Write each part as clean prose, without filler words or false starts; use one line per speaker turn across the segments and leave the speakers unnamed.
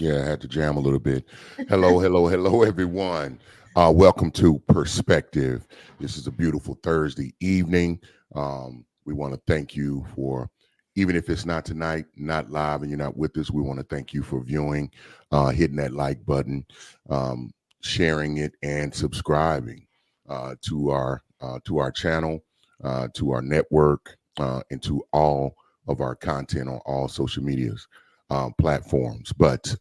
Yeah, I had to jam a little bit. Hello, everyone. Welcome to Perspective. This is a beautiful Thursday evening. We want to thank you for, even if it's not tonight, not live, and you're not with us, we want to thank you for viewing, hitting that like button, sharing it, and subscribing to our channel, to our network, and to all of our content on all social medias platforms. But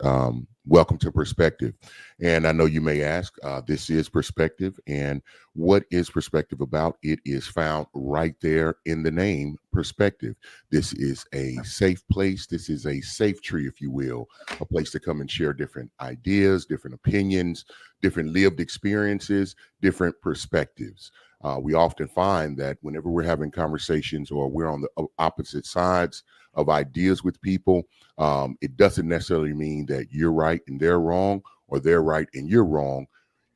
welcome to Perspective. And I know you may ask, this is Perspective. And what is Perspective about? It is found right there in the name, Perspective. This is a safe place. This is a safe tree, if you will, a place to come and share different ideas, different opinions, different lived experiences, different perspectives. We often find that whenever we're having conversations or we're on the opposite sides of ideas with people, it doesn't necessarily mean that you're right and they're wrong, or they're right and you're wrong.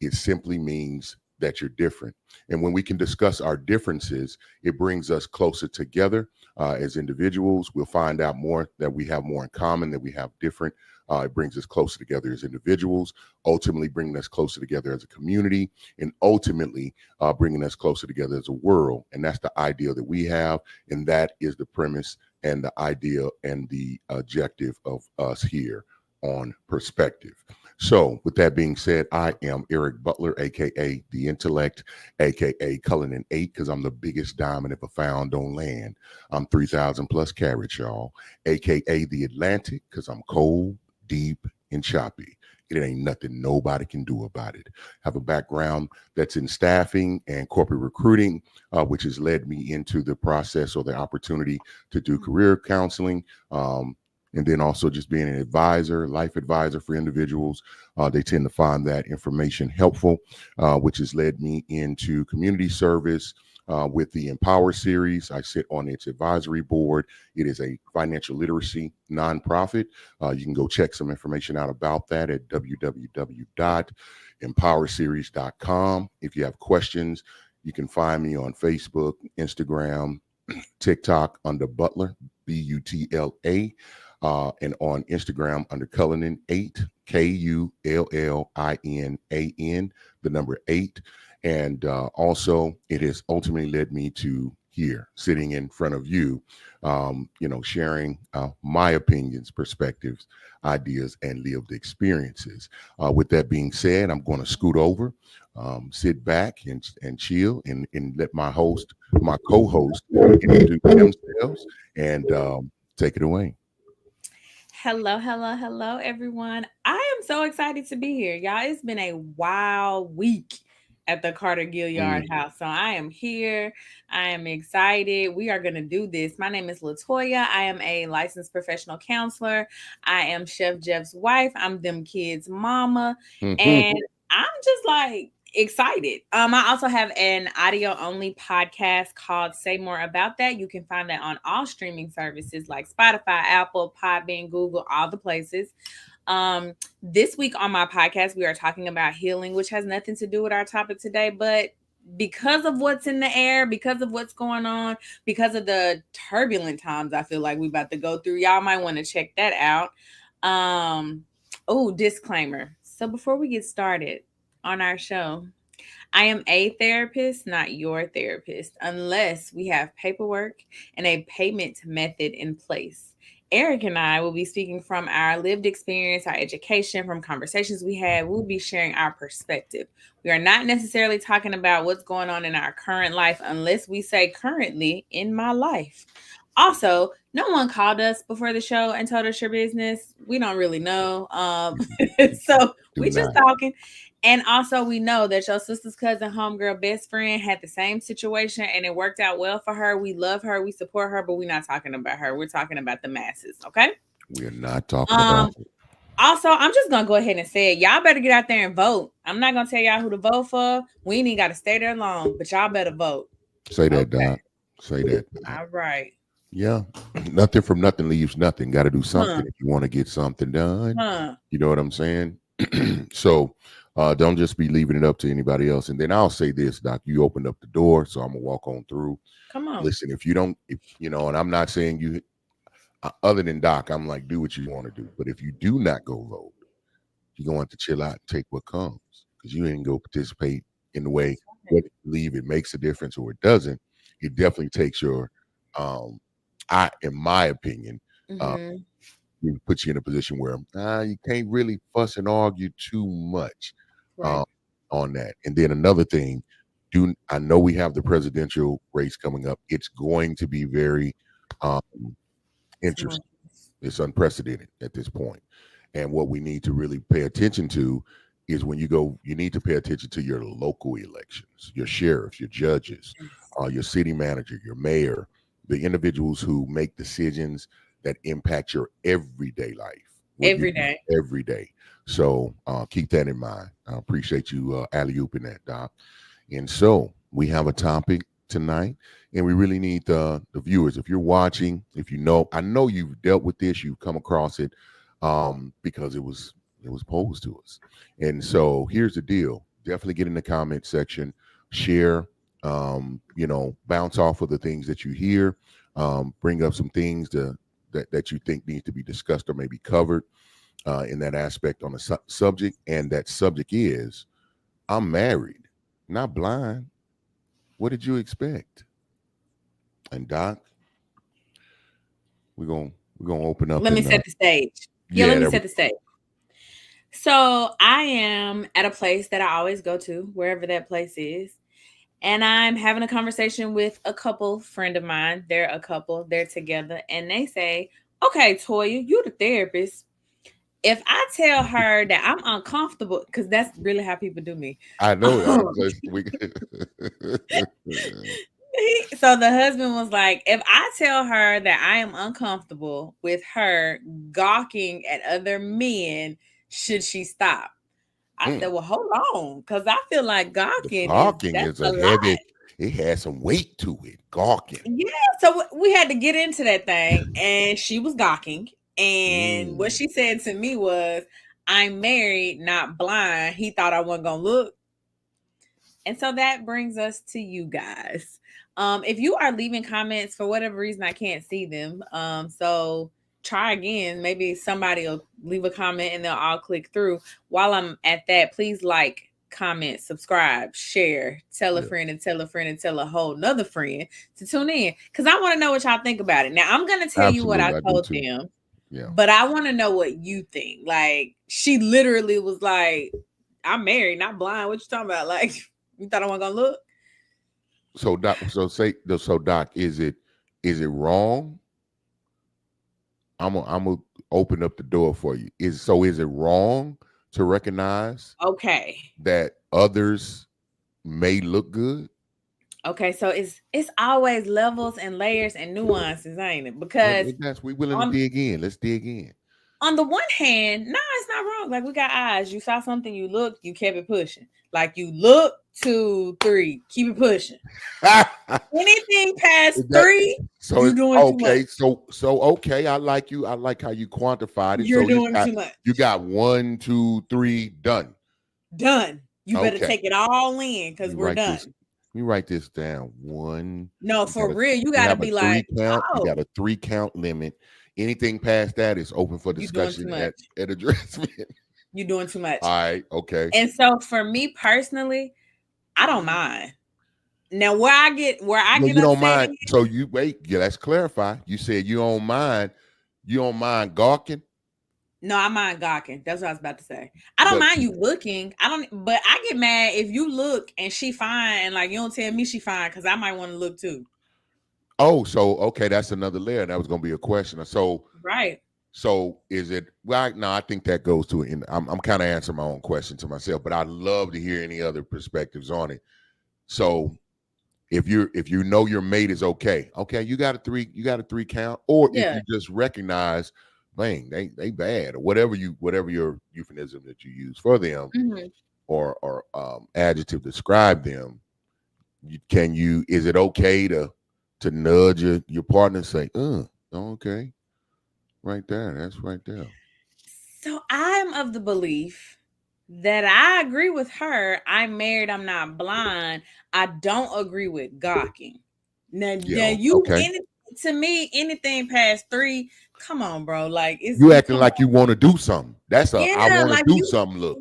It simply means that you're different. And when we can discuss our differences, it brings us closer together as individuals. We'll find out more that we have more in common, that we have different. It brings us closer together as individuals, ultimately bringing us closer together as a community, and ultimately bringing us closer together as a world. And that's the ideal that we have. And that is the premise and the idea and the objective of us here on Perspective. So with that being said, I am Eric Butler, aka The Intellect, aka Cullinan 8, because I'm the biggest diamond ever found on land. I'm 3,000 plus carats, y'all, aka The Atlantic, because I'm cold, deep, and choppy. It ain't nothing nobody can do about it. Have a background that's in staffing and corporate recruiting, which has led me into the process or the opportunity to do career counseling. And then also just being an advisor, life advisor for individuals. They tend to find that information helpful, which has led me into community service with the Empower series. I sit on its advisory board. It is a financial literacy nonprofit. You can go check some information out about that at www.empowerseries.com. If you have questions, you can find me on Facebook, Instagram, TikTok under Butler, Butla. And on Instagram under Cullinan 8, Kullinan, the number 8. And also, it has ultimately led me to here, sitting in front of you, sharing my opinions, perspectives, ideas, and lived experiences. With that being said, I'm going to scoot over, sit back and chill, and let my co-host, introduce themselves and take it away.
Hello, everyone. I am so excited to be here. Y'all, it's been a wild week at the Carter Gilliard
Mm.
house. So I am here. I am excited. We are going to do this. My name is Latoya. I am a licensed professional counselor. I am Chef Jeff's wife. I'm them kids' mama. And I'm just like excited. I also have an audio only podcast called Say More About That. You can find that on all streaming services like Spotify, Apple, Podbean, Google, all the places. This week on my podcast, we are talking about healing, which has nothing to do with our topic today, but because of what's in the air, because of what's going on, because of the turbulent times I feel like we about to go through, y'all might want to check that out. Disclaimer. So before we get started on our show, I am a therapist, not your therapist, unless we have paperwork and a payment method in place. Eric and I will be speaking from our lived experience, our education, from conversations we had. We'll be sharing our perspective. We are not necessarily talking about what's going on in our current life unless we say currently in my life. Also, no one called us before the show and told us your business. We don't really know. So
Do
we just
not.
talking. And also, we know that your sister's cousin, homegirl, best friend had the same situation and it worked out well for her. We love her, we support her, but we're not talking about her. We're talking about the masses, okay?
We are not talking about
Um,
it.
Also, I'm just gonna go ahead and say it. Y'all better get out there and vote. I'm not gonna tell y'all who to vote for. We ain't even gotta stay there long, but y'all better vote.
Say that,
Okay.
Doc. Say that, Doc.
All right.
Yeah. Nothing from nothing leaves nothing. Got to do
Huh.
something if you want to get something done.
Huh.
You know what I'm saying? So don't just be leaving it up to anybody else. And then I'll say this, Doc, you opened up the door, so I'm gonna walk on through.
Come on.
Listen, if you don't, if you know, and I'm not saying you, Other than Doc, I'm like, do what you want to do. But if you do not go vote, you're going to have to chill out and take what comes because you ain't go participate in the way
That's right.
whether you believe it makes a difference or it doesn't. It definitely takes your, um, in my opinion, uh,
Mm-hmm.
it puts you in a position where you can't really fuss and argue too much
Right.
uh, on that. And then another thing, do I know we have the presidential race coming up? It's going to be very um, interesting.
Tumultuous.
It's unprecedented at this point. And what we need to really pay attention to is when you go, you need to pay attention to your local elections, your sheriffs, your judges,
Yes.
your city manager, your mayor, the individuals who make decisions that impact your everyday life, what you
Every
do
day.
every day. So keep that in mind. I appreciate you alley ooping that, Doc. And so we have a topic tonight, and we really need the viewers. If you're watching, if you know, I know you've dealt with this, you've come across it, because it was posed to us. And so here's the deal: definitely get in the comment section, share, bounce off of the things that you hear, bring up some things that you think needs to be discussed or maybe covered in that aspect on the subject. And that subject is I'm married, not blind. What did you expect? And Doc, we're gonna open up
Let me
and
set the stage. Yeah, let
yeah,
me
there we
set the stage. So I am at a place that I always go to, wherever that place is. And I'm having a conversation with a couple friend of mine. They're a couple, they're together, and they say, okay, Toya, you the therapist. If I tell her that I'm uncomfortable, because that's really how people do me.
I know. We
So the husband was like, if I tell her that I am uncomfortable with her gawking at other men, should she stop? I said,
Mm,
well, hold on, because I feel like
the
gawking
gawking
that's
is
a
a
lot.
heavy. It has some weight to it. Gawking.
Yeah, so we had to get into that thing, and she was gawking. And what
Mm.
she said to me was, I'm married, not blind. He thought I wasn't going to look. And so that brings us to you guys. If you are leaving comments for whatever reason, I can't see them. So try again. Maybe somebody will leave a comment and they'll all click through. While I'm at that, please like, comment, subscribe, share, tell a
Yeah,
friend and tell a friend and tell a whole nother friend to tune in. Because I want to know what y'all think about it. Now, I'm going to tell you what I
absolutely. I do
told
too.
them,
Yeah.
but I want to know what you think. Like, she literally was like, I'm married, not blind. What you talking about? Like, you thought I wasn't gonna look?
So Doc, so Doc, is it wrong? I'm gonna open up the door for you. Is it wrong to recognize
Okay.
that others may look good?
Okay, so it's always levels and layers and nuances, ain't it?
Well,
Because
that's we willing to
on
dig in. Let's dig in.
on the one hand, no, it's not wrong. Like, we got eyes. You saw something, you looked, you kept it pushing. Like, you look, 2, 3, keep it pushing. Anything past
That
three,
so
you
it's
doing too much.
okay. So okay, I like you. I like how you quantified it.
You're
So
doing too much.
you got 1, 2, 3 done.
Done. You better
Okay.
take it all in
Let
because
me
we're
write this.
done.
Let me write this down. One.
No,
You
for
got a.
real. You
You
gotta
have a
be
three
like,
count. You
oh,
got a 3 count limit. Anything past that is open for
you doing too
discussion
much.
at addressment.
You doing too much.
All right. Okay.
And so for me personally, I don't mind. Now where I
Well,
get
you don't
upset
mind.
is,
So you wait. Yeah, let's clarify. You said you don't mind. You don't mind gawking,
no, I mind gawking. That's what I was about to say. I don't
but
mind you looking. I don't, but I get mad if you look and she fine and like you don't tell me she fine because I might want to look too.
oh, so okay, that's another layer. That was going to be a question.
Right.
So is it? Well, no, I think that goes to. And I'm kind of answering my own question to myself, but I'd love to hear any other perspectives on it. So if you know your mate is okay, you got a three count, or if
Yeah.
you just recognize, man, they bad, or whatever your euphemism that you use for them,
Hmm.
or adjective describe them. Is it okay to nudge your partner and say, okay, right there, that's right there.
So I'm of the belief that I agree with her. I'm married. I'm not blind. I don't agree with gawking. Now
Yeah,
you
okay.
to me, anything past 3, come on, bro. Like it's
You
you
acting
come
like you want to do something. That's a I
yeah,
want to
like
do
you
something. Look,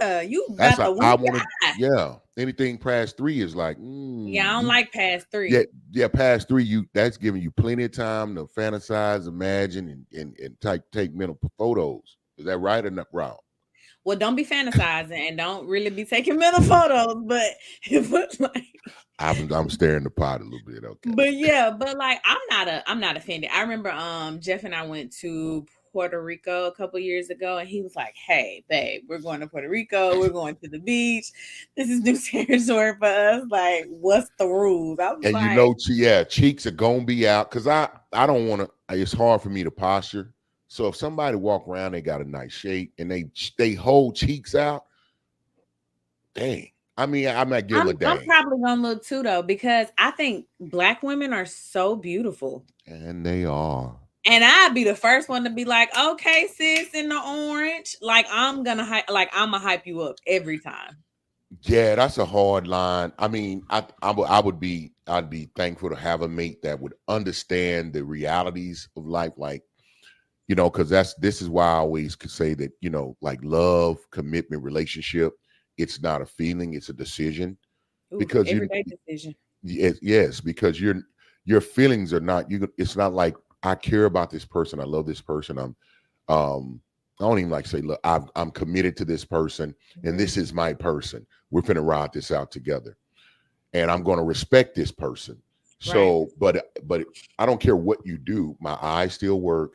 yeah, you
that's
got
a
the
I
wink
want to.
eye.
Yeah, anything past three is like,
Yeah, I don't
you.
like past
Yeah,
3.
yeah. Past three, you that's giving you plenty of time to fantasize, imagine, and take mental photos. Is that right or not wrong?
Well, don't be fantasizing and don't really be taking mental photos, but but like
I'm staring the pot a little bit. Okay.
but yeah, but like I'm not offended. I remember Jeff and I went to Puerto Rico a couple years ago and he was like, "Hey, babe, we're going to Puerto Rico. We're going to the beach. This is new territory for us. Like, what's the rules?" I was
And you
like,
know, yeah, cheeks are gonna be out because I don't want to. It's hard for me to posture. So if somebody walk around, they got a nice shape and they hold cheeks out, dang. I mean, I'm not give them a
I'm
dang,
probably gonna look too though, because I think black women are so beautiful.
and they are.
And I'd be the first one to be like, okay, sis, in the orange. Like I'm gonna hype you up every time.
Yeah, that's a hard line. I mean, I'd be thankful to have a mate that would understand the realities of life, like because this is why I always could say that like love, commitment, relationship, it's not a feeling, it's a decision
Ooh,
because
everyday decision.
yes, because your feelings are not you. It's not like I care about this person, I love this person, I don't even like to say, look, I'm committed to this person, and
Mhm.
this is my person. We're finna ride this out together, and I'm going to respect this person.
Right.
So, but I don't care what you do. My eyes still work.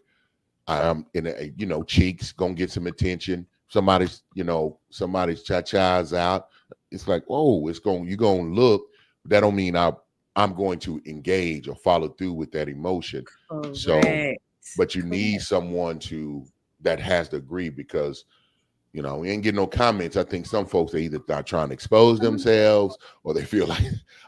I'm in cheeks gonna get some attention. Somebody's cha-cha's out. It's like, oh, you're gonna look. That don't mean I'm going to engage or follow through with that emotion. So,
Correct.
but you need
Correct.
someone that has to agree because we ain't getting no comments. I think some folks they either are trying to expose themselves or they feel like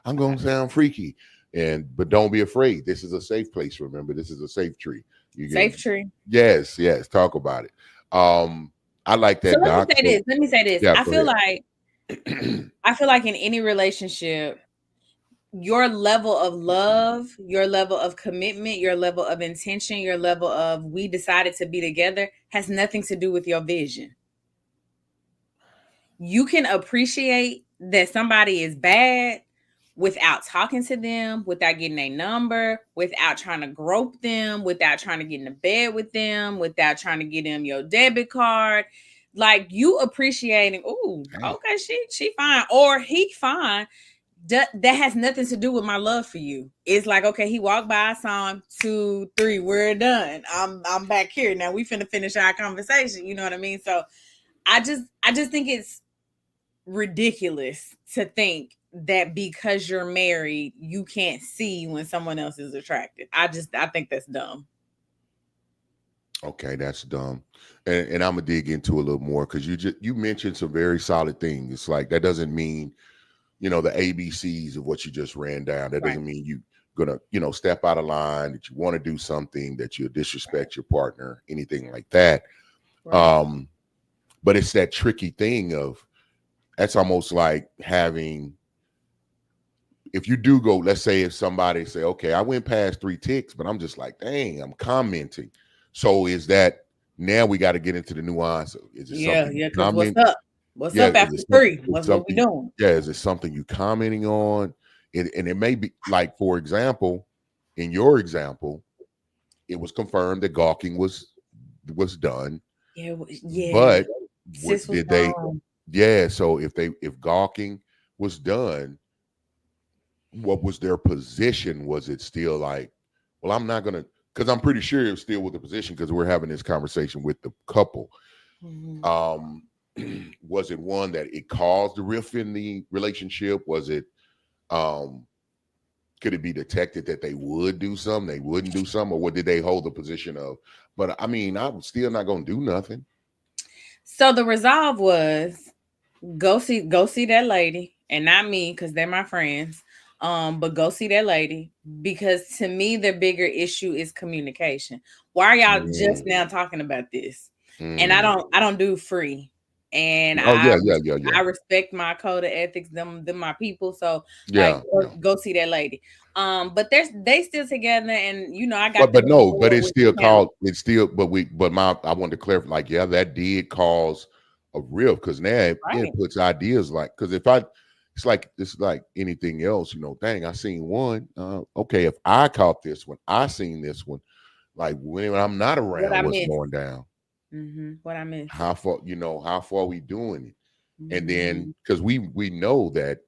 I'm gonna sound freaky. But don't be afraid. This is a safe place. Remember, this is a safe tree. You
Safe
can
tree.
yes, yes, talk about it. I like
So
that, Doc. So
let me say this.
yeah, go ahead.
I feel like in any relationship, your level of love, your level of commitment, your level of intention, your level of we decided to be together has nothing to do with your vision. You can appreciate that somebody is bad without talking to them, without getting a number, without trying to grope them, without trying to get in the bed with them, without trying to get them your debit card. Like you appreciating, oh,
Dang.
okay, she fine or he fine. That has nothing to do with my love for you. It's like, okay, he walked by, I saw him, 2, 3, we're done. I'm back here now. We finna finish our conversation. You know what I mean? So I just think it's ridiculous to think that because you're married, you can't see when someone else is attractive. I think that's dumb.
Okay, that's dumb. And I'm gonna dig into a little more because you mentioned some very solid things. It's like that doesn't mean the ABCs of what you just ran down. That
Right.
doesn't mean you gonna step out of line, that you want to do something, that you
Right.
disrespect your partner, anything like that.
Right.
Um, but it's that tricky thing of that's almost like having if you do go, let's say if somebody say, okay, I went past 3 ticks, but I'm just like, dang, I'm commenting. So is that now we got to get into the nuance of is it
Yeah,
something you
yeah, because what's
comment?
up? What's
Yeah,
up
is
after
it some,
3?
is
What's what we
something?
doing?
Yeah, is it something you commenting on? And it may be like, for example, in your example, it was confirmed that gawking was done,
Yeah, yeah.
but
Sis was
did they?
gone.
Yeah, so if gawking was done, what was their position? Was it still like, well, I'm not gonna, because I'm pretty sure it was still with the position because we're having this conversation with the couple.
Mhm.
Um, was it one that it caused the rift in the relationship? Was it um could it be detected that they would do some, they wouldn't do some, or what did they hold the position of? But I mean, I'm still not gonna do nothing.
So the resolve was go see that lady, and not me because they're my friends. But go see that lady because to me the bigger issue is communication. Why are y'all just
Mm,
now talking about this? And
mm,
I don't do free. and
Oh yeah, yeah, yeah,
I
yeah,
respect my code of ethics. Them my people. So like,
yeah, yeah.
go see that lady. But they still together, and I got
But
them on
no, but
board
it's
with the
still
count.
called. It's still. But my. I wanted to clarify. Like, yeah, that did cause a rift because now it
Right.
puts ideas like. Because if I, it's like anything else. Dang, I seen one. Okay, if I caught this one, I seen this one. Like when I'm not
What
around,
I
what's
missed.
going down?
What I missed.
How far? How far we doing it? And then
Hmm.
because we know that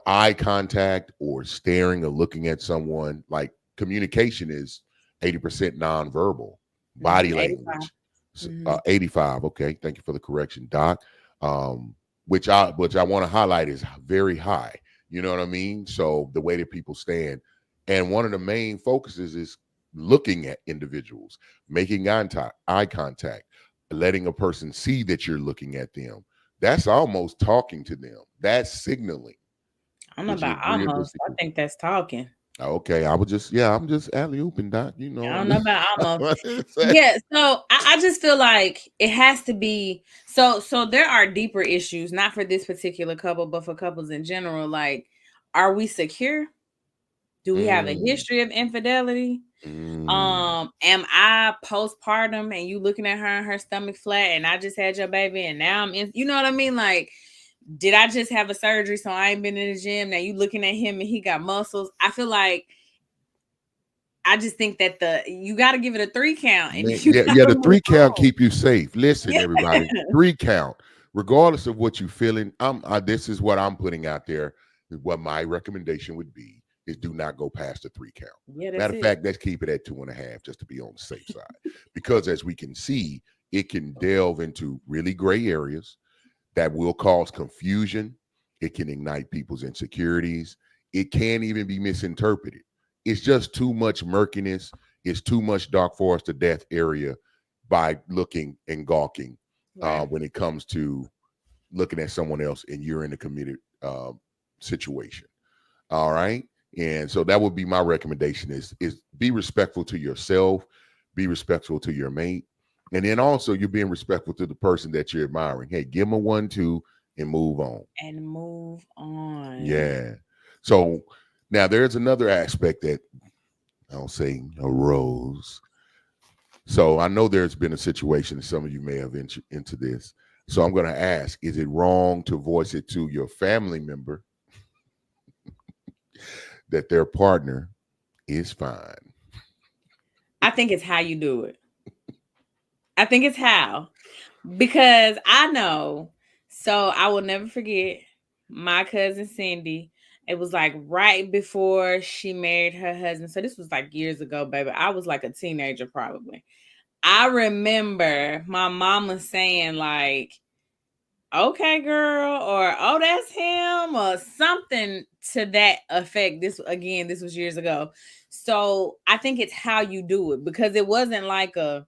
eye contact or staring or looking at someone, like communication is 80% nonverbal, body
85.
language,
Hmm.
85. Okay, thank you for the correction, Doc. Um, which I want to highlight is very high. You know what I mean? So the way that people stand, and one of the main focuses is looking at individuals, making eye contact, letting a person see that you're looking at them. That's almost talking to them. That's signaling.
I don't know
Would you
about
agree or
almost. I
disagree?
think that's talking.
Okay, I would just, yeah, I'm just alley ooping, Doc.
I
I'm
don't know about almost.
just,
Yeah, so I just feel like it has to be so there are deeper issues, not for this particular couple, but for couples in general. Like, are we secure? Do we have a
mm,
history of infidelity?
mm.
Am I postpartum and you looking at her and her stomach flat and I just had your baby and now I'm in, you know what I mean? Like, did I just have a surgery so I ain't been in the gym? Now you looking at him and he got muscles. I feel like I just think that the you got to give it a 3 count and
Man,
you
yeah,
got
yeah,
to
the
move
three count
on.
keep you safe. Listen,
Yeah.
everybody, three count, regardless of what you feeling. This is what I'm putting out there. Is what my recommendation would be is do not go past the three count.
Yeah, that's
Matter of
it.
fact, let's keep it at 2.5 just to be on the safe side. Because as we can see, it can delve into really gray areas that will cause confusion. It can ignite people's insecurities. It can even be misinterpreted. It's just too much murkiness. It's too much dark forest of death area by looking and gawking
Right.
when it comes to looking at someone else and you're in a committed situation. All right. And so that would be my recommendation is be respectful to yourself, be respectful to your mate. And then also you're being respectful to the person that you're admiring. Hey, give them a 1-2 and move on.
And move on.
Yeah. So now there's another aspect that I'll say arose. So I know there's been a situation, and some of you may have into this. So I'm going to ask: is it wrong to voice it to your family member that their partner is fine?
I think it's how you do it. I think it's how. Because I know. So I will never forget my cousin Cindy. It was like right before she married her husband. So this was like years ago, baby. I was like a teenager probably. I remember my mama saying like, "Okay, girl," or "Oh, that's him," or something to that effect. This was years ago. So I think it's how you do it because it wasn't like a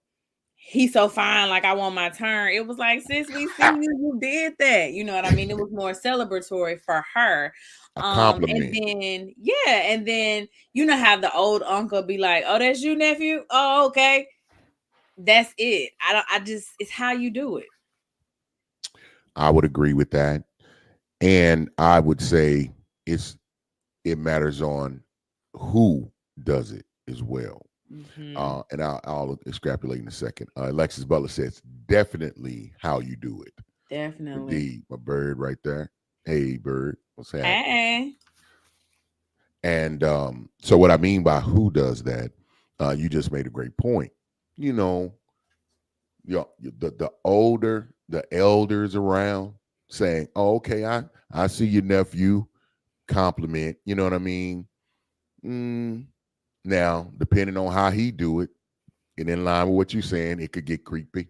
he's so fine, like I want my turn. It was like, sis, we see you did that. You know what I mean? It was more celebratory for her.
A
And
compliment.
then yeah, and then you know how the old uncle be like, "Oh, that's you, nephew? Oh, okay." That's it. I just it's how you do it.
I would agree with that, and I would say it matters on who does it as well.
Hmm.
And I'll extrapolate in a second. Alexis Butler says definitely how you do it.
Definitely.
Indeed, my bird right there. Hey, bird, what's happening?
Hey.
And so, what I mean by who does that, you just made a great point. You know, the older, the elders around saying, "Oh, okay, I see your nephew." Compliment. You know what I mean? Mm, now, depending on how he do it, and in line with what you're saying, it could get creepy.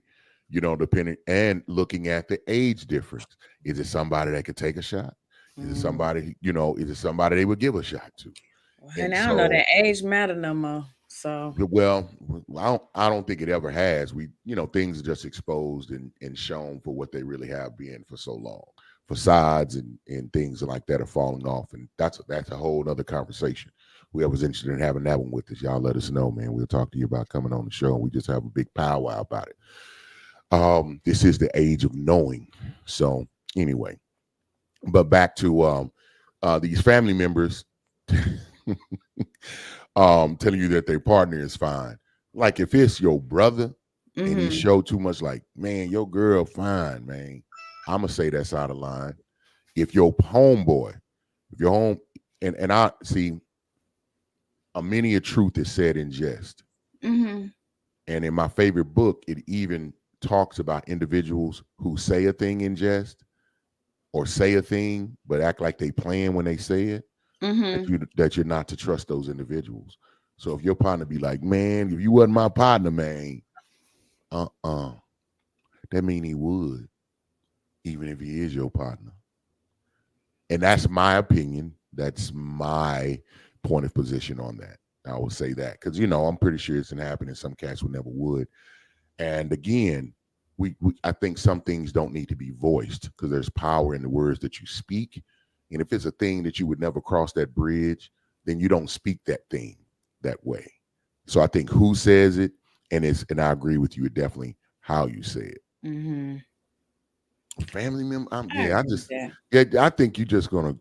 Depending and looking at the age difference. Is it somebody that could take a shot? Is it
Mm.
somebody, is it somebody they would give a shot to?
And
And
I don't know
so,
that age matter no more. So
well, I don't think it ever has. Things are just exposed and shown for what they really have been for so long. Facades and things like that are falling off, and that's a whole other conversation. Whoever's interested in having that one with us, y'all let us know, man. We'll talk to you about coming on the show, and we just have a big powwow about it. This is the age of knowing. So anyway, but back to these family members telling you that their partner is fine. Like if it's your brother and he
Mm-hmm.
show too much, like, man, your girl fine, man. I'ma say that's out of line. If your homeboy, if your home and I see a many a truth is said in jest.
Mm-hmm.
And in my favorite book, it even talks about individuals who say a thing in jest or say a thing but act like they playing when they say it.
Mm-hmm.
That you're not to trust those individuals. So if your partner be like, man, if you wasn't my partner, man, uh-uh, that mean he would, even if he is your partner. And that's my opinion. That's my point of position on that. I will say that because I'm pretty sure it's gonna happen, and some cats would never would. And again, I think some things don't need to be voiced because there's power in the words that you speak. And if it's a thing that you would never cross that bridge, then you don't speak that thing that way. So I think who says it, and I agree with you, it definitely how you say it.
Mm-hmm.
Family member,
I
yeah,
agree with that.
I think you just gonna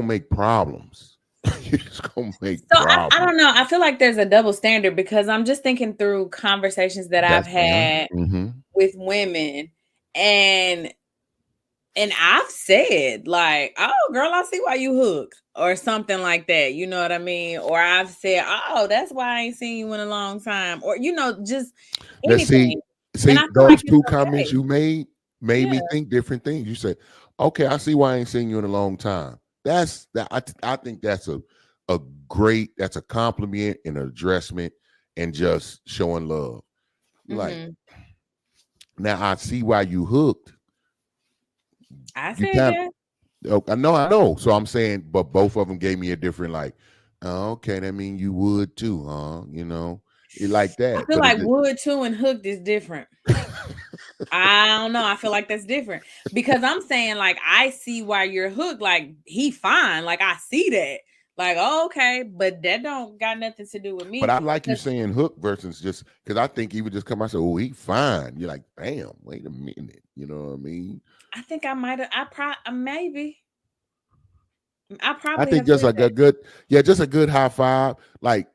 make problems. You're just gonna make
So I
problems.
don't know. I feel like there's a double standard because I'm just thinking through conversations that I've
That's fine.
had
Mm-hmm.
with women, and I've said like, "Oh, girl, I see why you hooked," or something like that. You know what I mean? Or I've said, "Oh, that's why I ain't seen you in a long time," or just
Let's see.
anything. And
See
I feel like
those
it's
two comments
okay.
you made
Yeah.
me think different things. You said, "Okay, I see why I ain't seen you in a long time." That's that. I think that's a great. That's a compliment and an addressment and just showing love. Like
Mm-hmm.
now, I see why you hooked.
I
You
said
kind
that.
of, I know, I know. So I'm saying, but both of them gave me a different like. Oh, okay, that mean you would too, huh? It like
I
that.
feel
But it
like
just
wood too and hooked is different. I don't know. I feel like that's different because I'm saying like I see why you're hooked. Like he fine. Like I see that. Like oh, okay, but that don't got nothing to do with
But
me.
I like you
'Cause-
saying hook versus just because I think he would just come out and say, "Oh, he fine." You're like, "Damn, wait a minute." You know what I mean?
I think I might have. Maybe I
I
probably
think
have
just
said
like a
that.
good, yeah, just a good high five. Like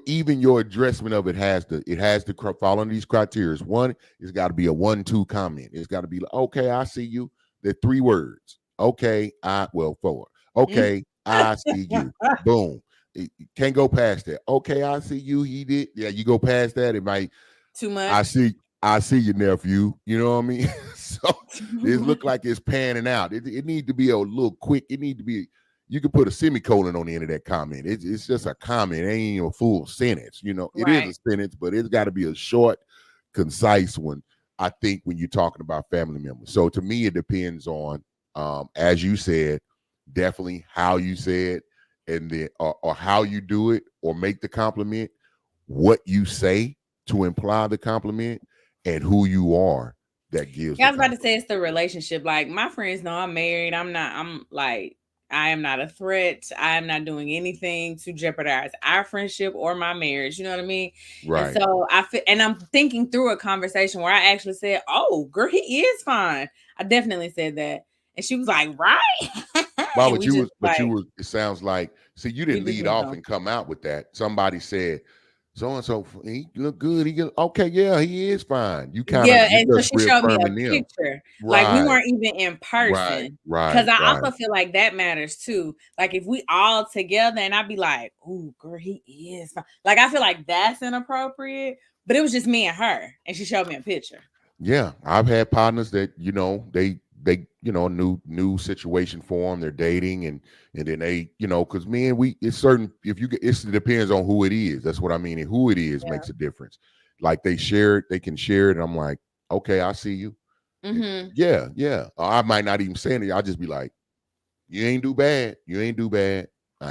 even your addressment of it has to fall under these criteria. One, it's got to be a 1-2 comment. It's got to be like, "Okay, I see you." The 3 words. Okay, four. Okay, I see you. Boom. You can't go past that. Okay, I see you. He did. Yeah, you go past that, it might.
Too
I
much.
see, I see your nephew. You know what I mean? So it look like it's panning out. It need to be a little quick. It need to be. You can put a semicolon on the end of that comment. It's just a comment. It ain't even a full sentence. It is a
Right.
sentence, but it's got to be a short, concise one. I think when you're talking about family members. So to me, it depends on, as you said, definitely how you say it, and then or how you do it, or make the compliment, what you say to imply the compliment, and who you are that gives
Yeah,
the
I was about to say
compliment.
it's the relationship. Like my friends know I'm married. I'm not. I'm like I am not a threat. I am not doing anything to jeopardize our friendship or my marriage. You know what I mean? And
Right.
so I feel, and I'm thinking through a conversation where I actually said, "Oh, girl, he is fine." I definitely said that, and she was like, "Right,"
Well,
and we just like
it sounds like, see, you
we
didn't
just
lead
went
off
on.
and come out with that. Somebody said, so and so, he look good. Okay, yeah, he is fine.
Yeah,
You
and so
just
she showed me a
reaffirming them.
picture. Like we
Right,
weren't even in
right,
person. Cause
right,
I
right.
also feel like that matters too. Like if we all together and I'd be like, "Ooh, girl, he is fine." Like I feel like that's inappropriate. But it was just me and her, and she showed me a picture.
Yeah, I've had partners that they new situation for them. They're dating, and then they because man, we it's certain if you get it depends on who it is. That's what I mean. And who it is
Yeah.
makes a difference. Like they can share it. And I'm like, okay, I see you.
Mm-hmm.
Yeah, yeah. I might not even say it. I'll just be like, you ain't do bad. You ain't do bad.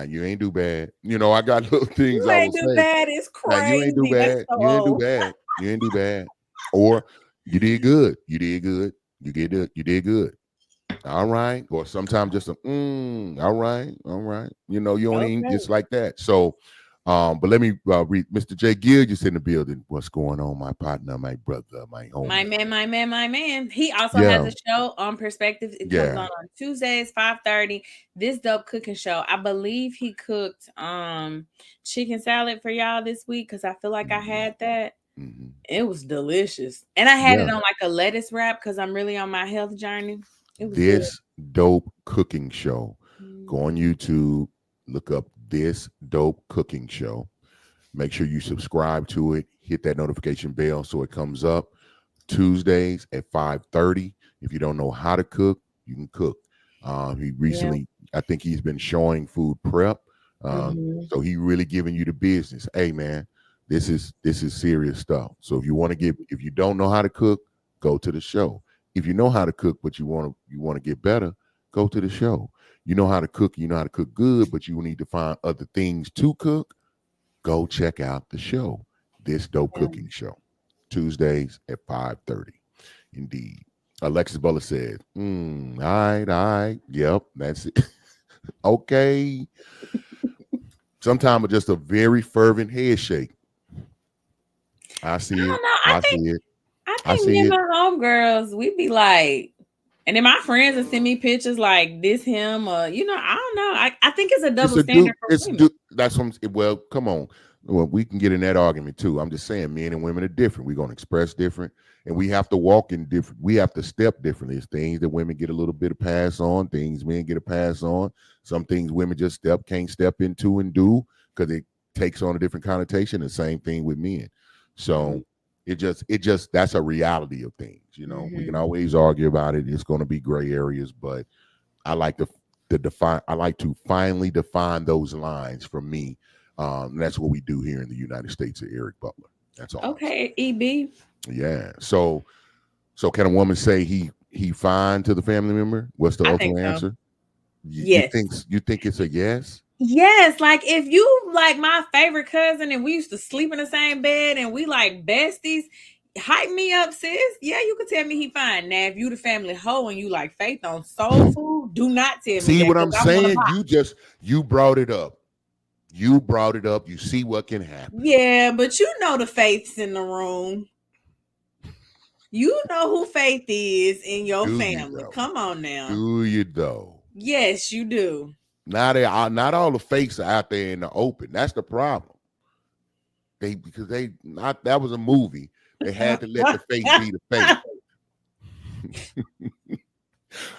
You ain't do bad. I got little things
You
I will
ain't do
say.
bad. It's
You ain't do
crazy. That's
bad.
so
You ain't do
old.
bad. You ain't do bad. Or you did good. You did good. You did it. You did good. All right. Or sometimes just a all right, all right. You don't even
Okay.
just like that. So But let me read Mr. J. Gill just in the building. What's going on, my partner, my brother, my
My
homie?
man, my man, my man. He also has
Yeah,
a show on Perspective. It comes
yeah.
on Tuesdays, 5:30. This dope cooking show. I believe he cooked chicken salad for y'all this week because I feel like I
Hmm.
had that.
Hmm.
It was delicious. And I had
Yeah.
it on like a lettuce wrap because I'm really on my health journey. It was good.
This dope cooking show. Go on
Mm,
YouTube, look up this dope cooking show. Make sure you subscribe to it. Hit that notification bell so it comes up. Tuesdays at 5:30. If you don't know how to cook, you can cook. He
yeah.
recently, I think he's been showing food prep.
Hmm.
So he really giving you the business. Hey man, this is serious stuff. So if you don't know how to cook, go to the show. If you know how to cook but you want to get better, go to the show. You know how to cook, you know how to cook good, but you need to find other things to cook, go check out the show. This dope
Yeah.
cooking show. Tuesdays at 5:30. Indeed. Alexis Butler said, all right, all right. Yep, that's it. Okay. Sometimes just a very fervent head shake. I
I
see it.
don't know.
I see it.
I
I
think me
see
and
it.
my homegirls, we be like, and then my friends will send me pictures like this him or I don't know. I think it's a
It's
double
a dude.
standard for
It's
women.
dude. That's what well, come on. Well, we can get in that argument too. I'm just saying men and women are different. We're gonna express different and we have to walk in different, we have to step differently. It's things that women get a little bit of pass on, things men get a pass on. Some things women just can't step into and do because it takes on a different connotation. The same thing with men.
Mm-hmm.
So it just that's a reality of things. We can
Mm-hmm.
always argue about it. It's gonna be gray areas, but I like to define. I like to finally define those lines for me. That's what we do here in the United States of Eric Butler. That's all I'm
Okay, EB.
saying. Yeah. So can a woman say he fine to the family member? What's the
I think
ultimate
so.
answer? You think it's a yes?
Yes, like if you like my favorite cousin and we used to sleep in the same bed and we like besties, hype me up, sis. Yeah, you can tell me he fine. Now, if you the family hoe and you like faith on soul food, do not tell me
See
that
what
because
I'm
I want to
saying?
pop.
You brought it up. You brought it up. You see what can happen.
Yeah, but you know the faith's in the room. You know who faith is in your
Do you
family.
though?
Come on now.
Do you though?
Yes, you do.
Not all the fakes are out there in the open. That's the problem. Because they not that was a movie. They had to let the fake be the fake.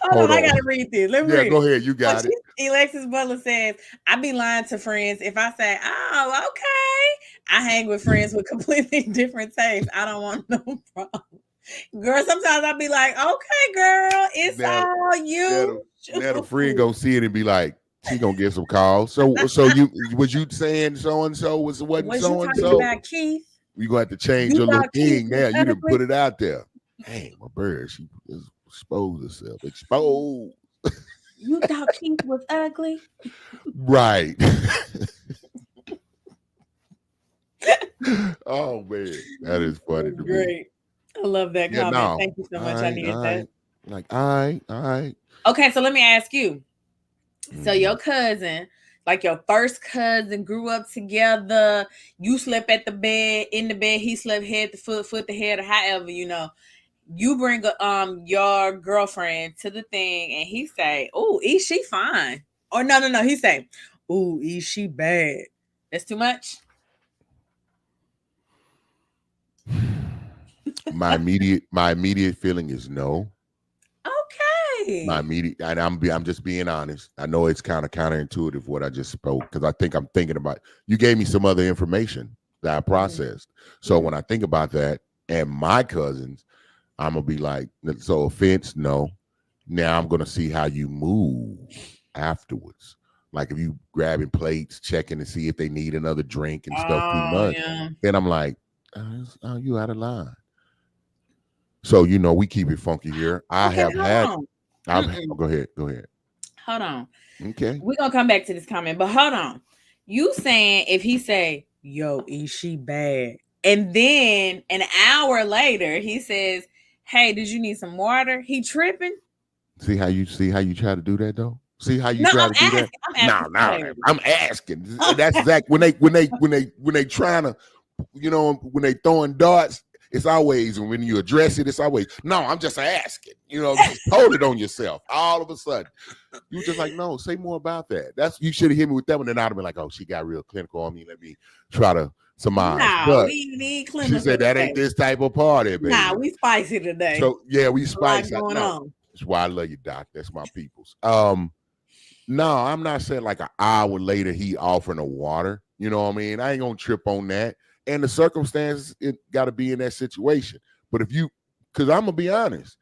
Hold
Hold
on, I
on.
gotta read this. Let me
Yeah,
read it.
go ahead. You
So
got it.
Alexis Butler says, I be lying to friends if I say, oh, okay. I hang with friends with completely different tastes. I don't want no problem. Girl, sometimes I'll be like, okay, girl, it's
Now,
all
now,
you.
the, now the friend gonna see it and be like, she gonna get some calls. So you was you saying so and so wasn't
Was you
so and
talking
so?
about Keith?
You gonna have to change
You
your little
thought Keith
thing
was
now. You didn't
ugly?
put it out there. Dang, my bird, she just exposed herself. Exposed.
You thought Keith was ugly?
Right. Oh man, that is funny to me.
Great. I love that
Yeah,
comment.
no.
Thank you so
All
much. I
right,
needed
all
that.
right. Like, all right, all right.
Okay, so let me ask you. So
Mhm.
your cousin, like your first cousin, grew up together. You slept at the bed, in the bed. He slept head to foot, foot to head, or however You bring your girlfriend to the thing, and he say, "Oh, is she fine?" Or no. He say, "Oh, is she bad?" That's too much.
My immediate feeling is no. My
Okay.
immediate, and I'm just being honest. I know it's kind of counterintuitive what I just spoke because I think I'm thinking about. You gave me some other information that I
Mm,
processed. So
mm.
when I think about that and my cousins, I'm gonna be like, so offense, no. Now I'm gonna see how you move afterwards. Like if you grabbing plates, checking to see if they need another drink and stuff too
Oh
much,
yeah.
then I'm like, you out of line. So we keep it funky here. I
Okay,
have
hold
had.
on.
Oh, go ahead. Go ahead.
Hold on.
Okay.
We're gonna come back to this comment, but hold on. You saying if he say, "Yo, is she bad?" and then an hour later he says, "Hey, did you need some water?" He tripping.
See how you try to do that though. See how you
No,
try
I'm
to do that?
asking. I'm
No,
asking for
no,
clarity.
I'm asking. That's exact when they trying to, when they throwing darts. It's always when you address it. It's always no. I'm just asking. Just hold it on yourself. All of a sudden, you were just like, no. Say more about that. That's you should have hit me with that one. Then I'd have been like, oh, she got real clinical on me. Let me try to surmise.
Nah,
But
we need
she
clinical
said that
today.
ain't this type of party,
Nah,
baby.
we spicy today.
So yeah, we
A lot
spice.
going
No,
on.
that's why I love you, Doc. That's my people's. No, I'm not saying like an hour later he offering a water. You know what I mean? I ain't gonna trip on that. And the circumstances it got to be in that situation. But because I'm gonna be honest,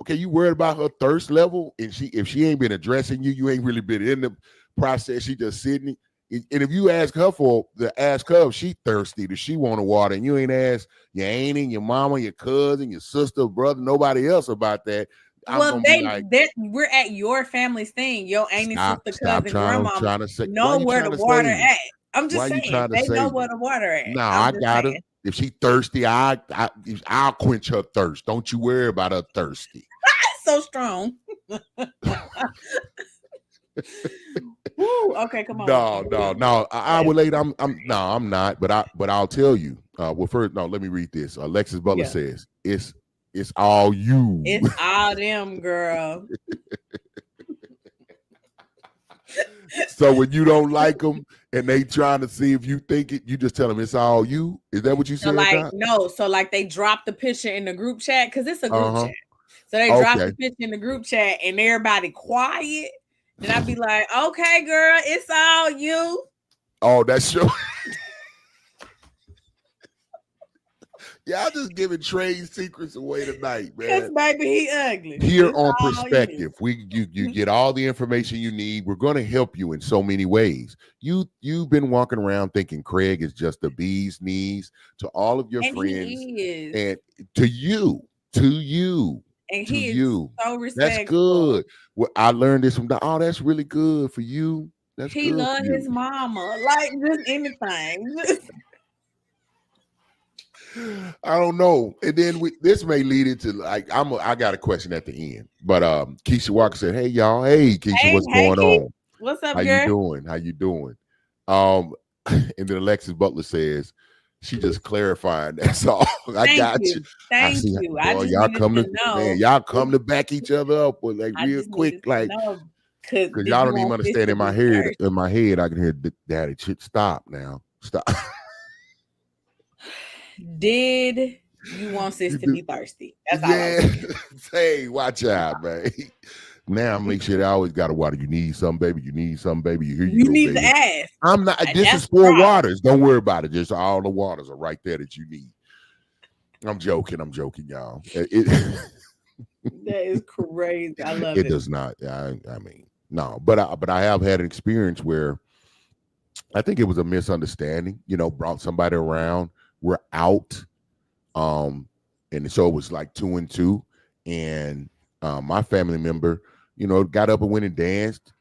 okay, you worried about her thirst level, and if she ain't been addressing you, you ain't really been in the process. She just sitting. And if you ask her if she thirsty, does she want a water, and you ain't asked your auntie, your mama, your cousin, your sister, brother, nobody else about that, I'm
Well,
gonna be like,
we're at your family's thing. Your auntie, sister,
stop
cousin,
trying to
grandmama
say. Why
know
you
where
trying
the
to
water
save?
at. I'm
Why
just
you
saying
trying to
they know
save
where
it?
the water at.
No,
I'm
I
just
got her.
saying.
If she thirsty, I'll quench her thirst. Don't you worry about her thirsty.
That's so strong. Woo. Okay, come on.
No, no, no. I would late. I'm not. But I'll tell you. Well, first, no. Let me read this. Alexis Butler
Yeah,
says it's all you.
it's all them, girl.
So when you don't like them and they trying to see if you think it, you just tell them it's all you. Is that what you
So
said,
like
Doc?
no, so like they dropped the picture in the group chat because it's a
Uh
group
huh.
chat. So they dropped
Okay.
the picture in the group chat and everybody quiet. Then I'd be like, okay, girl, it's all you.
Oh, that's true. Y'all just giving trade secrets away tonight,
Cause
man.
baby, he ugly.
Here
It's
on
all you.
Perspective, you get all the information you need. We're going to help you in so many ways. You've been walking around thinking Craig is just the bee's knees to all of your
And
friends,
he is.
and to you, to you,
And
to
he is
you.
so
That's
respectful.
good. Well, I learned this from the. Oh, that's really good for you. That's
He
good for
loved
you.
his mama. Like just anything.
I don't know. And then this may lead into like I got a question at the end. But Keisha Walker said, "Hey y'all, hey Keisha,
Hey,
what's
hey
going
Keith.
on?
What's up,
How you
girl?
doing? How you doing?" Um, and then Alexis Butler says, "She just clarifying. That's all. I
Thank
got you.
you.
I
Thank
see.
you. I
Boy,
just
y'all
needed
come
to
to man.
know.
Y'all come to back each other up with like
I
real
just
quick,
needed to
like
know. Cause
because
did
y'all
you
don't even
want this
understand.
to
In my
be
head,
first?
I can hear Daddy. Stop now. Stop.
Did you want sis
You
to
do.
be thirsty? That's all I'm
Yeah.
saying.
Hey, watch out, man. Now make sure they always got a water. You need some, baby. You need some, baby. Here you
You
go,
need to
baby.
ask.
I'm not. This
That's
is
the
four
problem.
waters. Don't worry about it. Just all the waters are right there that you need. I'm joking. I'm joking, y'all.
That is crazy. I love
It
it.
does not. I mean, no. But I have had an experience where I think it was a misunderstanding. Brought somebody around. We're out. Um, and so it was like 2 and 2, and my family member, got up and went and danced,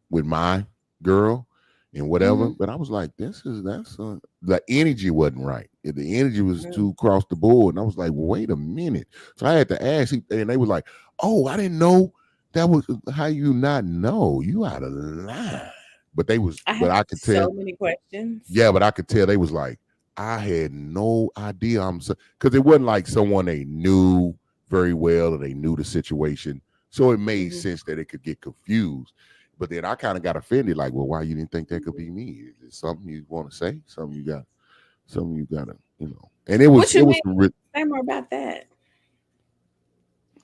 with my girl and whatever.
Mm-hmm.
But I was like, the energy wasn't right. The energy was
Mm.
too across the board, and I was like, well, wait a minute. So I had to ask, and they was like, oh, I didn't know that was how you not know you out of line.
I
But
have
I could tell,
so many questions.
yeah, but I could tell they was like, I had no idea. Because it wasn't like someone they knew very well or they knew the situation, so it made
Mhm.
sense that it could get confused. But then I kind of got offended, like, well, why you didn't think that could be me? Is it something you want to say? Something you gotta, And it was
What you
it was.
mean? Say more about that.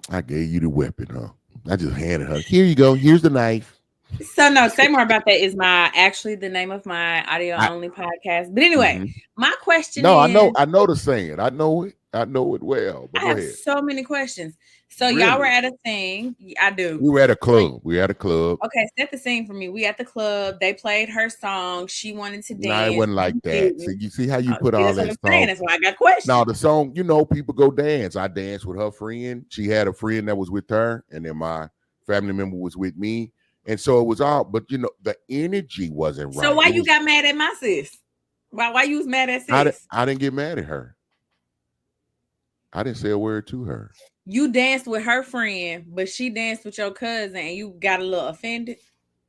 I gave you the weapon, huh? I just handed her. Here you go. Here's the knife.
So no, say more about that is my actually the name of my audio
I,
only podcast. But anyway,
mhm.
my question
No, I know.
is
I know the saying. I know it. I know it well. But
I
go
have
ahead.
so many questions. So y'all were
Really?
at a thing. I do.
We were at a
So
club. We were at a club.
okay, set the scene for me. We at the club. They played her song. She wanted to
No, it
dance.
wasn't
You
like that. So
didn't.
you see how you
Oh,
put
see,
all
that's what
that
I'm saying.
song.
That's why I got
Now
questions.
the song, people go dance. I danced with her friend. She had a friend that was with her, and then my family member was with me. And so it was all, but the energy wasn't
So
right.
why
It
you
was
got mad at my sis? Why you was mad at sis?
I didn't get mad at her. I didn't say a word to her.
You danced with her friend, but she danced with your cousin, and you got a little offended.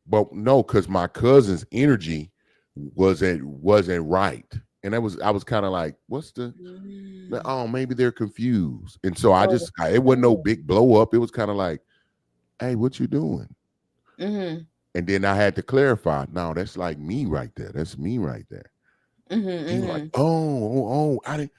but no, because my cousin's energy wasn't right, and I was kind of like, what's the
Mm.
oh, maybe they're confused, and so
Oh,
it wasn't no
oh.
big blow up. It was kind of like, hey, what you doing?
Mhm.
And then I had to clarify. No, that's like me right there. That's me right there.
Mhm.
He was like,
Mhm.
I didn't.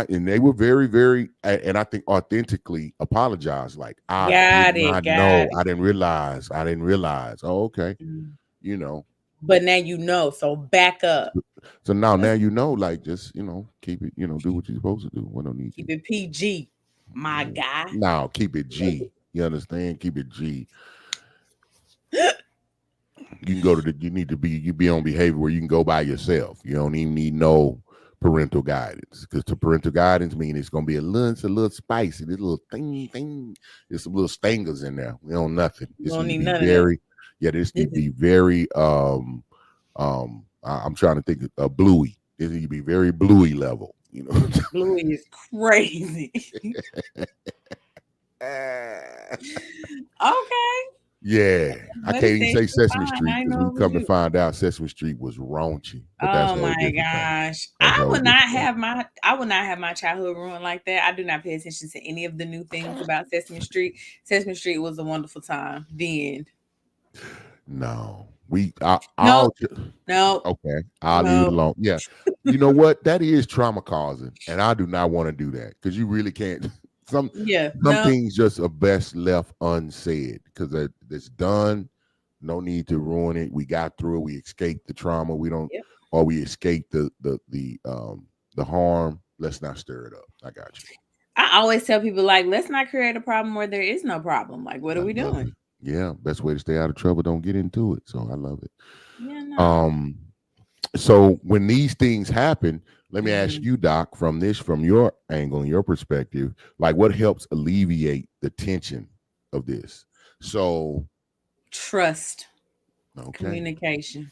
And they were very, very, and I think authentically apologized. Like, I did
Got it.
not
Got
know.
it.
I didn't realize. I didn't realize. Oh, okay.
Mm.
You know.
But now you know. So back up.
So now
Let's
you know, like, just keep it. Do what you're supposed to do. We don't need
keep
to.
it PG, my guy.
Now keep it G. You understand? Keep it G. You can go to the. You need to be. You be on behavior where you can go by yourself. You don't even need no parental guidance, because the parental guidance means it's gonna be it's a little spicy. This little thing. There's some little stingers in there. We don't nothing.
You
This
don't
need to
need
be
none of that.
very. Yeah, this
This
need to
is
be very. I'm trying to think of bluey. This need to be very bluey level.
Bluey is crazy. Okay.
Yeah, I
Buddy
can't
said
even
she
say Sesame
fine.
Street
I ain't
because
know
we
it was
come to
you.
find out Sesame Street was raunchy, but that's
Oh
a whole
my
different thing.
gosh.
That's a whole different thing.
I would not have my childhood ruined like that. I do not pay attention to any of the new things about Sesame Street. Sesame Street was a wonderful time. The end.
No,
Nope. Nope.
okay. I'll leave it
Nope.
alone. Yeah, you know what? That is trauma causing, and I do not want to do that because you really can't. Some
Yeah.
some
Nope.
things just are best left unsaid because it's done. No need to ruin it. We got through it. We escaped the trauma. We don't,
Yep.
or we escaped the harm. Let's not stir it up. I got you.
I always tell people like, let's not create a problem where there is no problem. Like, what are
I
we
love
doing?
it. Yeah, best way to stay out of trouble. Don't get into it. So I love it.
Yeah, no.
Um, so when these things happen, let me ask
Mhm.
you, Doc, from your angle and your perspective, like what helps alleviate the tension of this? So,
Trust,
okay,
communication,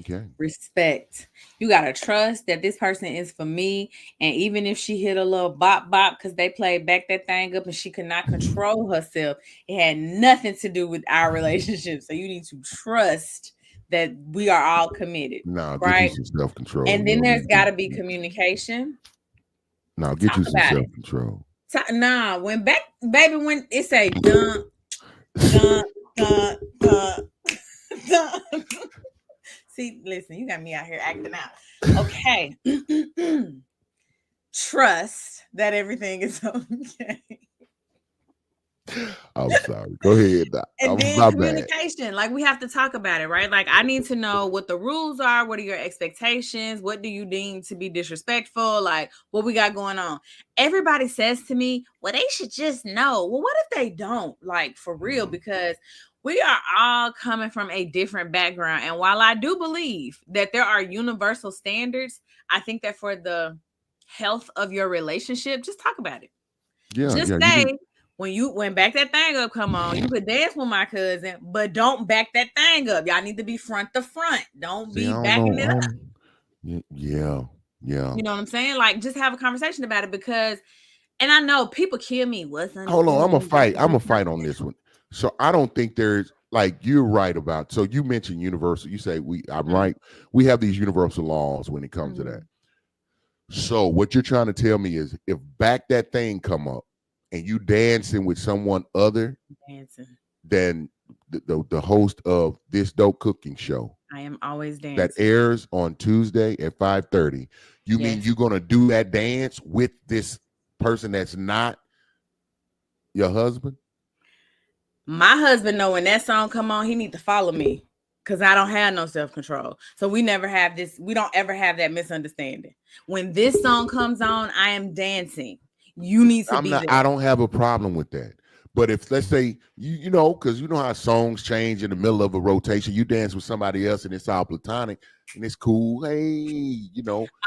okay,
respect. You gotta trust that this person is for me. And even if she hit a little bop bop because they played back that thing up and she could not control herself, it had nothing to do with our relationship. So you need to trust that we are all committed,
now get you
right?
some self control.
And
You
then
don't
there's
need to
gotta
be.
be communication.
Now get
Talk
you some
about
self
it.
control.
Nah, when back baby, when it say dun dun dun dun dun. See, listen, you got me out here acting out. Okay. Trust that everything is okay.
I'm sorry. Go ahead, Doc.
And
I'm
then
my bad.
communication. Like we have to talk about it, right? Like I need to know what the rules are. What are your expectations? What do you deem to be disrespectful? Like what we got going on. Everybody says to me, well, they should just know. Well, what if they don't? Like for real,
Mhm.
because we are all coming from a different background. And while I do believe that there are universal standards, I think that for the health of your relationship, just talk about it.
Yeah,
Just
yeah. You need.
say when back that thing up, come on, you could dance with my cousin, but don't back that thing up. Y'all need to be front to front. Don't
See, I
be
don't
backing
know.
it up.
Yeah, yeah.
You know what I'm saying? Like just have a conversation about it because and I know people kill me. What's
Hold on, I'm a
understood?
fight. I'm a fight on this one. So I don't think there's like you're right about. So you mentioned universal. You say I'm
Mhm,
right. We have these universal laws when it comes to that.
mhm.
So what you're trying to tell me is if back that thing come up and you dancing with someone other
Dancing.
than the host of this dope cooking show
I am always
that
dancing.
airs on Tuesday at 5:30, you mean
Yes.
you're gonna do that dance with this person that's not your husband?
My husband know when that song come on, he need to follow me. Cause I don't have no self-control. So we never have this, we don't ever have that misunderstanding. When this song comes on, I am dancing. You need to
I'm
be
not. I
there.
don't have a problem with that. But if let's say you know, because you know how songs change in the middle of a rotation, you dance with somebody else and it's all platonic and it's cool. Hey,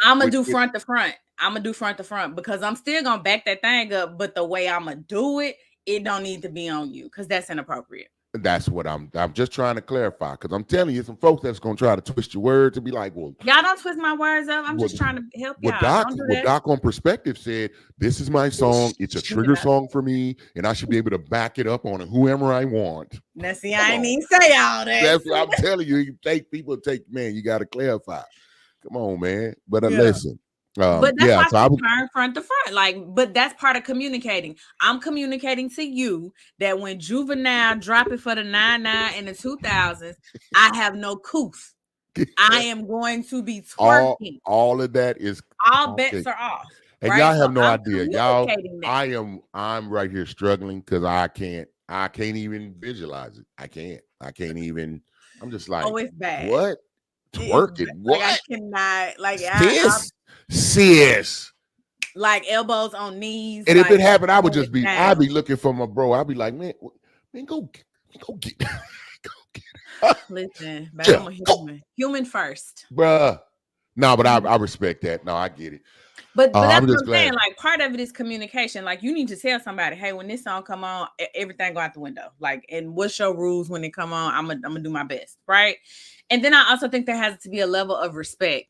I'm gonna
with
do
it.
front to front. I'm gonna do front to front because I'm still gonna back that thing up, but the way I'm gonna do it, it don't need to be on you because that's inappropriate.
That's what I'm just trying to clarify because I'm telling you, some folks that's gonna try to twist your words and be like,
Y'all don't twist my words up. I'm
what,
just trying to help
what
y'all.
Doc,
Don't do
what
that.
Doc on Perspective said, this is my song. It's a
You
trigger
cannot.
song for me, and I should be able to back it up on whoever I want.
Now, see,
Come
I ain't
on,
even say all that.
that's what I'm telling you. You take people take man, you got to clarify. Come on, man. But
Yeah.
listen,
But that's
yeah.
why
So I
she
was
turned front to front. Like, but that's part of communicating. I'm communicating to you that when Juvenile drop it for the 99 and the 2000s, I have no couth. I am going to be twerking.
all of that is
All
okay.
bets are off,
And y'all
right? So
have no
I'm
idea. Y'all,
communicating that.
I'm right here struggling because I can't even visualize it. I can't even, I'm just
Oh,
like,
it's bad.
what?
It is
Twerking,
like I
what?
cannot like I
Sis, sis.
like elbows on knees,
And if it
like
happened, I would
throw
just
it
be, I'd
down.
be looking for my bro. I'd be like, man, go get, go
Listen, but
yeah,
I'm a
go,
human. Human first.
bruh. No, but I,
Mhm.
I respect that. No, I get it.
But that's
I'm
what
just
I'm saying.
glad.
Like part of it is communication. Like you need to tell somebody, hey, when this song come on, everything go out the window. Like, and what's your rules when it come on? I'm gonna do my best, right? And then I also think there has to be a level of respect.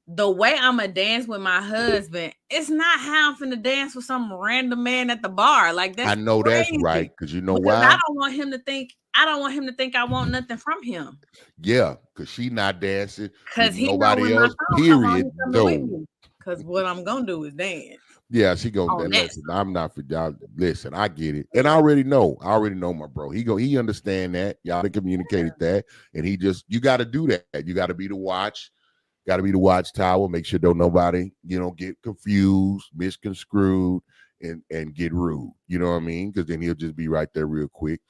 The way I'm gonna dance with my husband, it's not how I'm finna dance with some random man at the bar. Like
I
that's
know that's right
crazy.
because you know
Because I
why?
don't want him to think I don't want him to think I want nothing from him.
Yeah, because she not dancing with
Cause he know
nobody
when my
else.
song come on,
Period.
he coming with
Though.
me. Cause what I'm gonna do is dance
Yeah, she gonna
on that
listen. I'm not for y'all. Listen, I get it, and I
song.
already know. I already know my bro. He understand that. Y'all done
Yeah.
communicated that, and he just you got to do that. You got to be the watch. Got to be the watchtower. Make sure don't nobody get confused, misconstrued, and get rude. You know what I mean? Because then he'll just be right there real quick.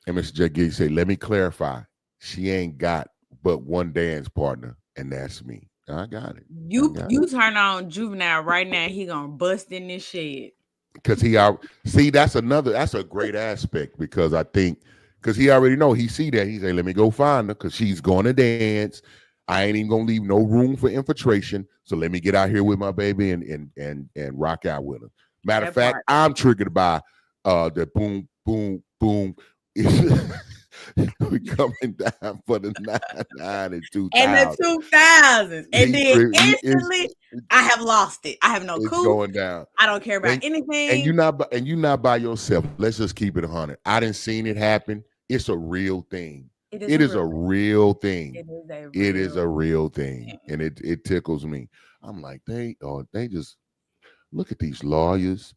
And Mr. J. Giggs say, let me clarify. She ain't got but one dance partner, and that's me. I got it. I got it.
You turn on Juvenile right now, he gonna bust in this shed.
Because see, that's a great aspect because I think because he already know he see that he say, let me go find her because she's going to dance. I ain't even gonna leave no room for infiltration. So let me get out here with my baby and rock out with her. Matter of
That
fact,
part.
I'm triggered by the boom, boom, boom. We coming down for the 99 and
And the
2000.
2000s. And then
He is
instantly, I have lost it. I have no
it's
coup.
going down.
I don't care about
And
anything.
you're not by yourself. Let's just keep it 100. I didn't seen it happen. It's a real thing.
It is
It
a
is
real
a
thing.
real thing.
It is a
It is
real
a real thing,
thing.
and it tickles me. I'm like they just look at these lawyers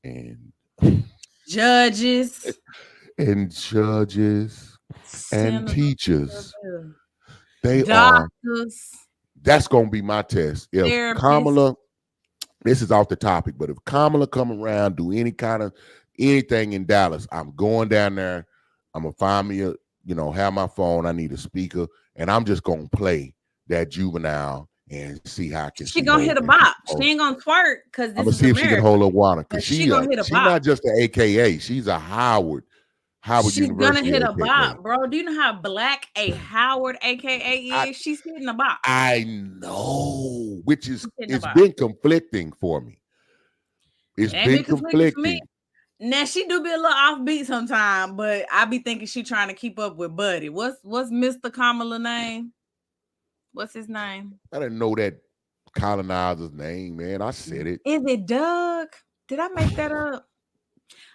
Judges,
and judges and
senators,
teachers. They are.
doctors,
That's gonna be my test. If
therapists.
Kamala, this is off the topic, but if Kamala come around, do any kind of anything in Dallas, I'm going down there. I'm gonna find me have my phone. I need a speaker, and I'm just gonna play that juvenile and see how can
She
she
gonna
hold
hit a
and keep
bop.
hold.
She ain't gonna twerk because
I'm
this
gonna
is
see if she can
America.
hold her water because
But she gonna hit a
she
bop.
not just an AKA. She's a Howard
She's gonna
University
hit a
AKA.
bop, bro. Do you know how black a Howard AKA
I
is? She's hitting a bop.
I know, which is
She's hitting a
it's
bop.
been conflicting for me. It's
It ain't
been
been conflicted for me.
conflicting.
Now she do be a little offbeat sometimes, but I be thinking she trying to keep up with Buddy. What's Mr. Kamala name? What's his name?
I didn't know that colonizer's name, man. I said it.
Is it Doug? Did I make that up?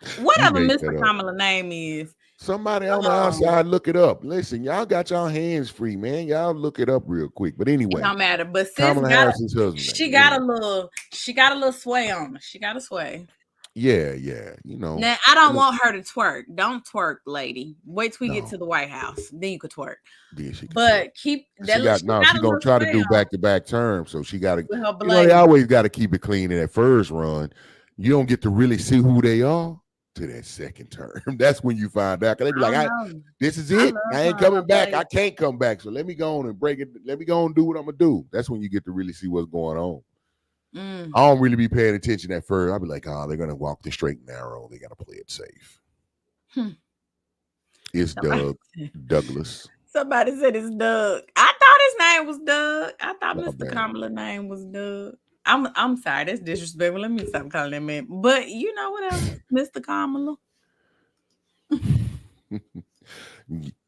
You
Whatever
made
Mr.
that up.
Kamala name is.
Somebody on the
Um,
outside, look it up. Listen, y'all got y'all hands free, man. Y'all look it up real quick. But
it
anyway,
don't matter. But sis
Kamala
got
Harris's husband name.
she
But
got
anyway,
a little sway on her. She got a sway.
yeah.
Now I don't want her to twerk. Don't twerk, lady. Wait till we get
No,
to the White House. Then you could twerk.
yeah, she could twerk.
But keep
She
that look.
got
She
no.
got
She
a
gonna
little
try to
sway
do
on
back to back terms, so she got to.
with her
They
blaze.
always got to keep it clean in that first run. You don't get to really see who they are to that second term. That's when you find out. Cause they be
I
like,
don't know.
this is
I
it.
love
I
her
ain't
and her
coming back. I
blaze.
can't come back. So let me go on and break it. Let me go on and do what I'm gonna do. That's when you get to really see what's going on.
Mm.
I don't really be paying attention at first. I'll be like, oh, they're gonna walk the straight and narrow. They gotta play it safe.
Hmm.
It's
Somebody,
Douglas.
somebody said it's Doug. I thought his name was Doug. I thought
My
Mr.
bad.
Kamala name was Doug. I'm sorry, that's disrespectful. Let me stop calling that man. But you know what else? Mr. Kamala.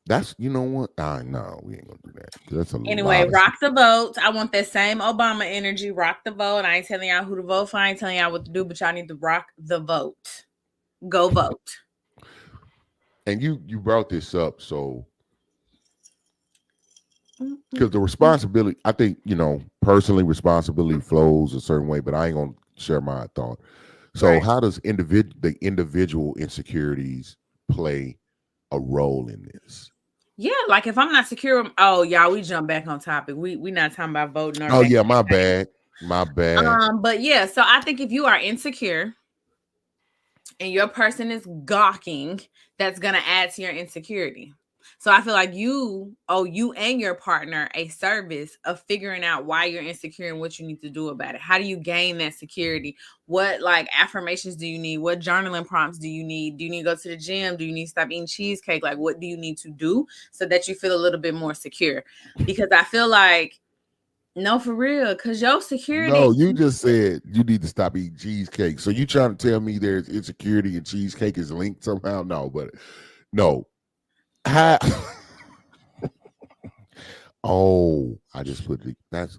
That's you know what? No, we ain't gonna do that. 'Cause that's a
Anyway,
lot of.
rock the vote. I want that same Obama energy. Rock the vote. I ain't telling y'all who to vote for. I ain't telling y'all what to do, but y'all need to rock the vote. Go vote.
And you brought this up, so
Mm, mm,
because the
mm.
responsibility, I think personally responsibility flows a certain way, but I ain't gonna share my thought. So
Right.
how does the individual insecurities play a role in this?
Yeah, like if I'm not secure, oh y'all, we jump back on topic. We not talking about voting or
Oh
back
yeah,
in
my
the day.
bad, my bad.
But yeah, so I think if you are insecure and your person is gawking, that's gonna add to your insecurity. So I feel like you owe you and your partner a service of figuring out why you're insecure and what you need to do about it. How do you gain that security? What like affirmations do you need? What journaling prompts do you need? Do you need to go to the gym? Do you need to stop eating cheesecake? Like what do you need to do so that you feel a little bit more secure? Because I feel like no, for real, because your security.
No, you just said you need to stop eating cheesecake. So you trying to tell me there's insecurity and cheesecake is linked somehow? No, but no. How? Oh, I just put that's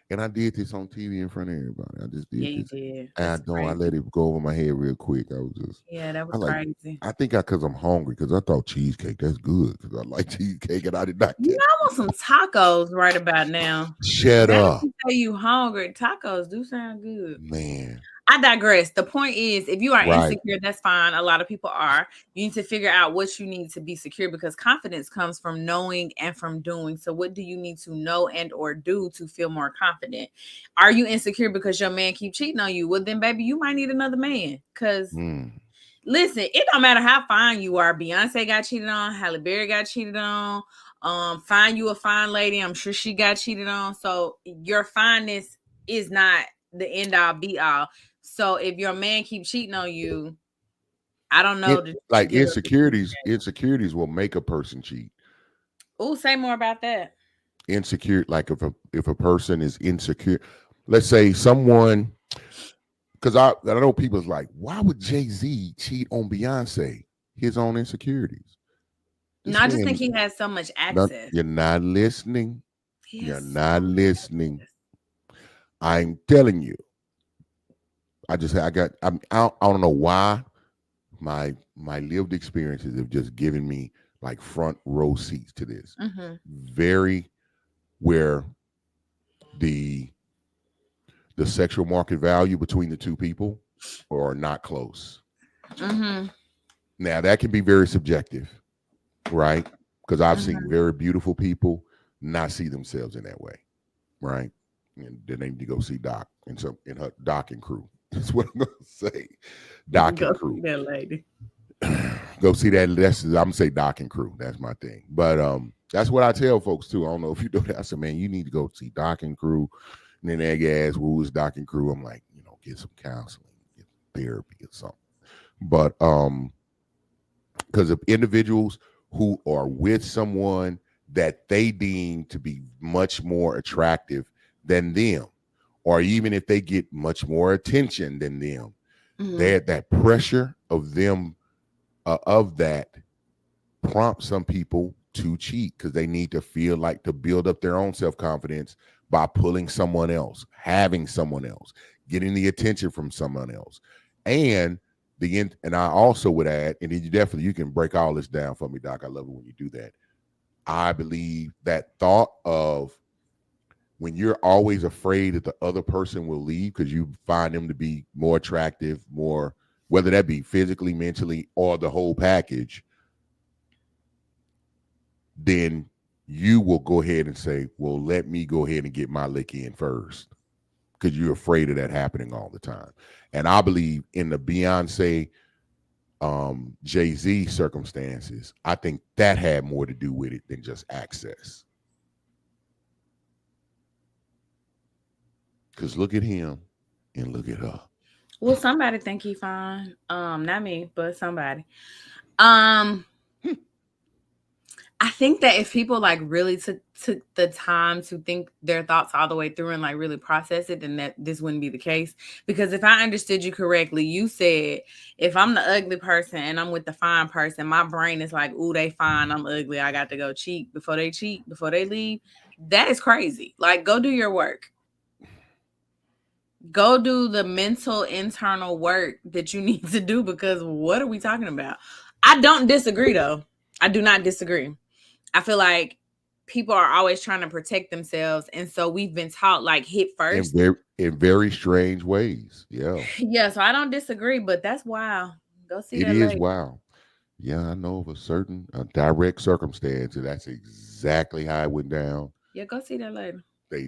and I did this on TV in front of everybody. I just
Yeah,
did
you
this.
did.
And I
That's
don't. I
crazy.
let it go over my head real quick. I was just.
Yeah, that
I
was
like.
crazy.
I think because I'm hungry because I thought cheesecake that's good because I like cheesecake and I did not
You know,
catch.
I want some tacos right about now.
Shut
Now that
up,
you say you hungry, tacos do sound good.
man.
I digress. The point is, if you are
Right.
insecure, that's fine. A lot of people are. You need to figure out what you need to be secure because confidence comes from knowing and from doing. So, what do you need to know and or do to feel more confident? Are you insecure because your man keep cheating on you? Well, then, baby, you might need another man. Cause
Mm.
listen, it don't matter how fine you are. Beyonce got cheated on. Halle Berry got cheated on. Find you a fine lady. I'm sure she got cheated on. So your fineness is not the end all be all. So if your man keep cheating on you, I don't know
It
that you should
like
give up.
insecurities will make a person cheat.
Oh, say more about that.
Insecure, like if a person is insecure, let's say someone because I know people's like, why would Jay-Z cheat on Beyonce? His own insecurities.
No,
This
I just think
man,
he has so much access.
you're not listening.
He
You're
has so
not
much
listening.
access.
I'm telling you. I don't know why my lived experiences have just given me like front row seats to this.
Mm-hmm.
Very where the the sexual market value between the two people are not close.
Mm-hmm.
Now that can be very subjective, right? Because I've seen
Mm-hmm.
very beautiful people not see themselves in that way, right? And then they need to go see Doc and some in her Doc and crew. That's what I'm gonna say. Doc
Go
and
see
crew.
that lady.
Go see that. I'm gonna say Doc and crew. That's my thing. But that's what I tell folks too. I don't know if you know that. I said, man, you need to go see Doc and crew. And then they ask, who is Doc and crew? I'm like, get some counseling, get therapy or something. But because of individuals who are with someone that they deem to be much more attractive than them, or even if they get much more attention than them,
Mm-hmm.
that pressure of them of that prompt some people to cheat because they need to feel like to build up their own self-confidence by pulling someone else, having someone else, getting the attention from someone else. And and I also would add, and then you can break all this down for me, Doc. I love it when you do that. I believe that thought of when you're always afraid that the other person will leave because you find them to be more attractive, more whether that be physically, mentally, or the whole package, then you will go ahead and say, well, let me go ahead and get my lick in first because you're afraid of that happening all the time. And I believe in the Beyonce Jay-Z circumstances, I think that had more to do with it than just access. Because look at him and look at her.
Well, somebody think he fine. Not me, but somebody. Um, I think that if people like really took the time to think their thoughts all the way through and like really process it, then that this wouldn't be the case. Because if I understood you correctly, you said if I'm the ugly person and I'm with the fine person, my brain is like, "Ooh, they fine, I'm ugly. I got to go cheat before they leave." That is crazy. Like, go do your work. Go do the mental internal work that you need to do, because what are we talking about? I don't disagree though. I do not disagree. I feel like people are always trying to protect themselves, and so we've been taught like hit first.
In very strange ways. Yeah,
Yeah, so I don't disagree, but that's wild. Go see
it
that
is
lady.
wow. Yeah, I know of a certain direct circumstance, and that's exactly how it went down.
Yeah, go see that lady.
They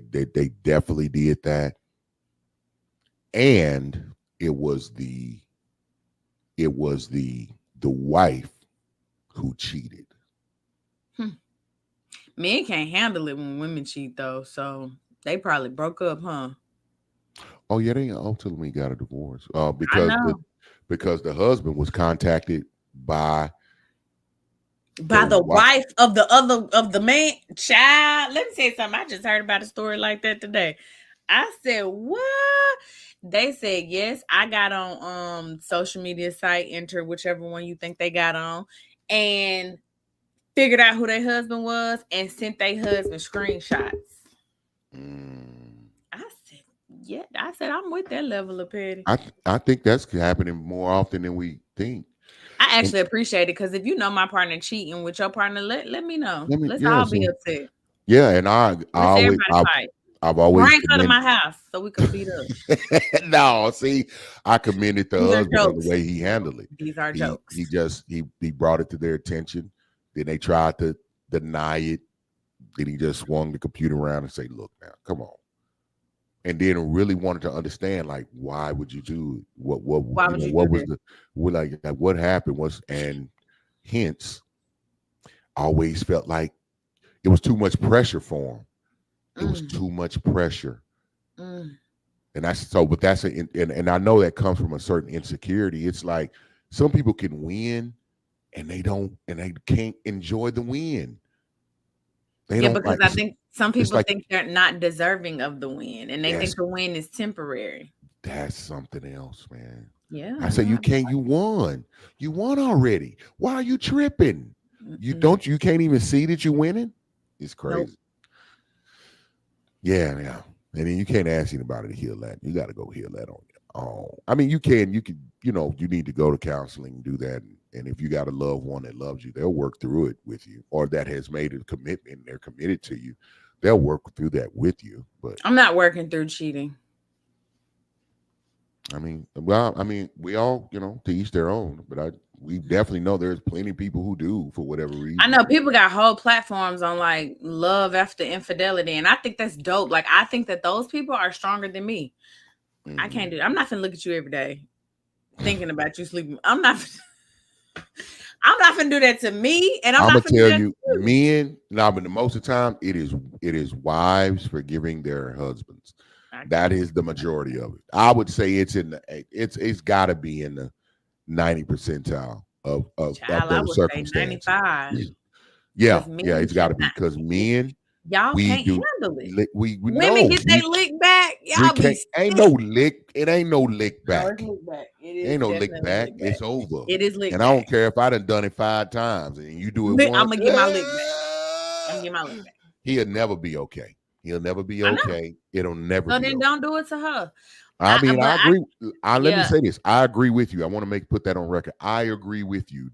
definitely did that, and it was the it was the wife who cheated.
Hmm. Men can't handle it when women cheat though, so they probably broke up, huh?
Oh yeah, they ultimately got a divorce.
I know.
Because the husband was contacted by the
By the
wife.
wife of the other of the man. Child, let me tell you something. I just heard about a story like that today. I said, what? They said, yes, I got on social media site, enter whichever one you think they got on, and figured out who their husband was and sent their husband screenshots.
Mm,
I said, yeah, I said I'm with that level of petty.
I think that's happening more often than we think.
I
And
actually appreciate it, because if you know my partner cheating with your partner, let me know.
let me,
Let's
yeah,
all be
so
upset.
yeah, and I
Let's
always
everybody fight.
I've always
Bring her to
commended.
my house so we can beat up.
No, see, I commended the
These are
husband on the
jokes.
way he handled it.
These are jokes.
He brought it to their attention. Then they tried to deny it. Then he just swung the computer around and say, "Look now, come on." And then really wanted to understand, like, why would you do it?
Why would you do
what was
that?
the what happened was, and hence always felt like it was too much pressure for him. It was
Mm,
too much pressure.
mm.
And that's so, but and I know that comes from a certain insecurity. It's like some people can win and they can't enjoy the win. They
Yeah,
don't
because
like
I think some
it's
people
like
think they're not deserving of the win, and they
that's
think the win is temporary.
that's something else, man.
Yeah,
I
I
say
know.
you won already. Why are you tripping?
Mm-mm.
You can't even see that you're winning. It's
Nope.
crazy. Yeah. And then you can't ask anybody to heal that. You got to go heal that on your own. I mean, you can, you need to go to counseling and do that. And if you got a loved one that loves you, they'll work through it with you, or that has made a commitment and they're committed to you. They'll work through that with you. But
I'm not working through cheating.
I mean, we all, to each their own. But we definitely know there's plenty of people who do for whatever
I
reason.
know people got whole platforms on like love after infidelity, and I think that's dope. Like, I think that those people are stronger than me. I can't
Hmm.
do. I'm not gonna look at you every day thinking about you sleeping. I'm not. I'm not gonna do that to me, and I'm
I'm
not
gonna
gonna do
tell
that to
you,
you.
men. Now, but the most of the time, it is wives forgiving their husbands.
I
That
can't.
is the majority of it. I would say it's got to be in the 90 percentile of
Child, I
those
would say
circumstances.
95,
Yeah,
because
yeah,
men
it's got to be
cannot.
because men
Y'all
we
can't
do
handle it.
we
Women
know
get they lick back.
we
Y'all be
can't. Ain't no
sick.
lick. It ain't no lick
No, it's
back.
lick back. It is
Ain't no lick
definitely
back.
lick back.
It's over.
It is lick
And I
back.
don't care if I done it 5 times and you do it once.
I'm gonna get my lick back. I'm gonna get my lick back.
He'll never be okay. He'll never be
I know.
okay. It'll never
So
be
then
okay.
don't do it to her.
I mean,
But
I
I,
agree. Let me
yeah.
say this. I agree with you. I want to put that on record. I agree with you.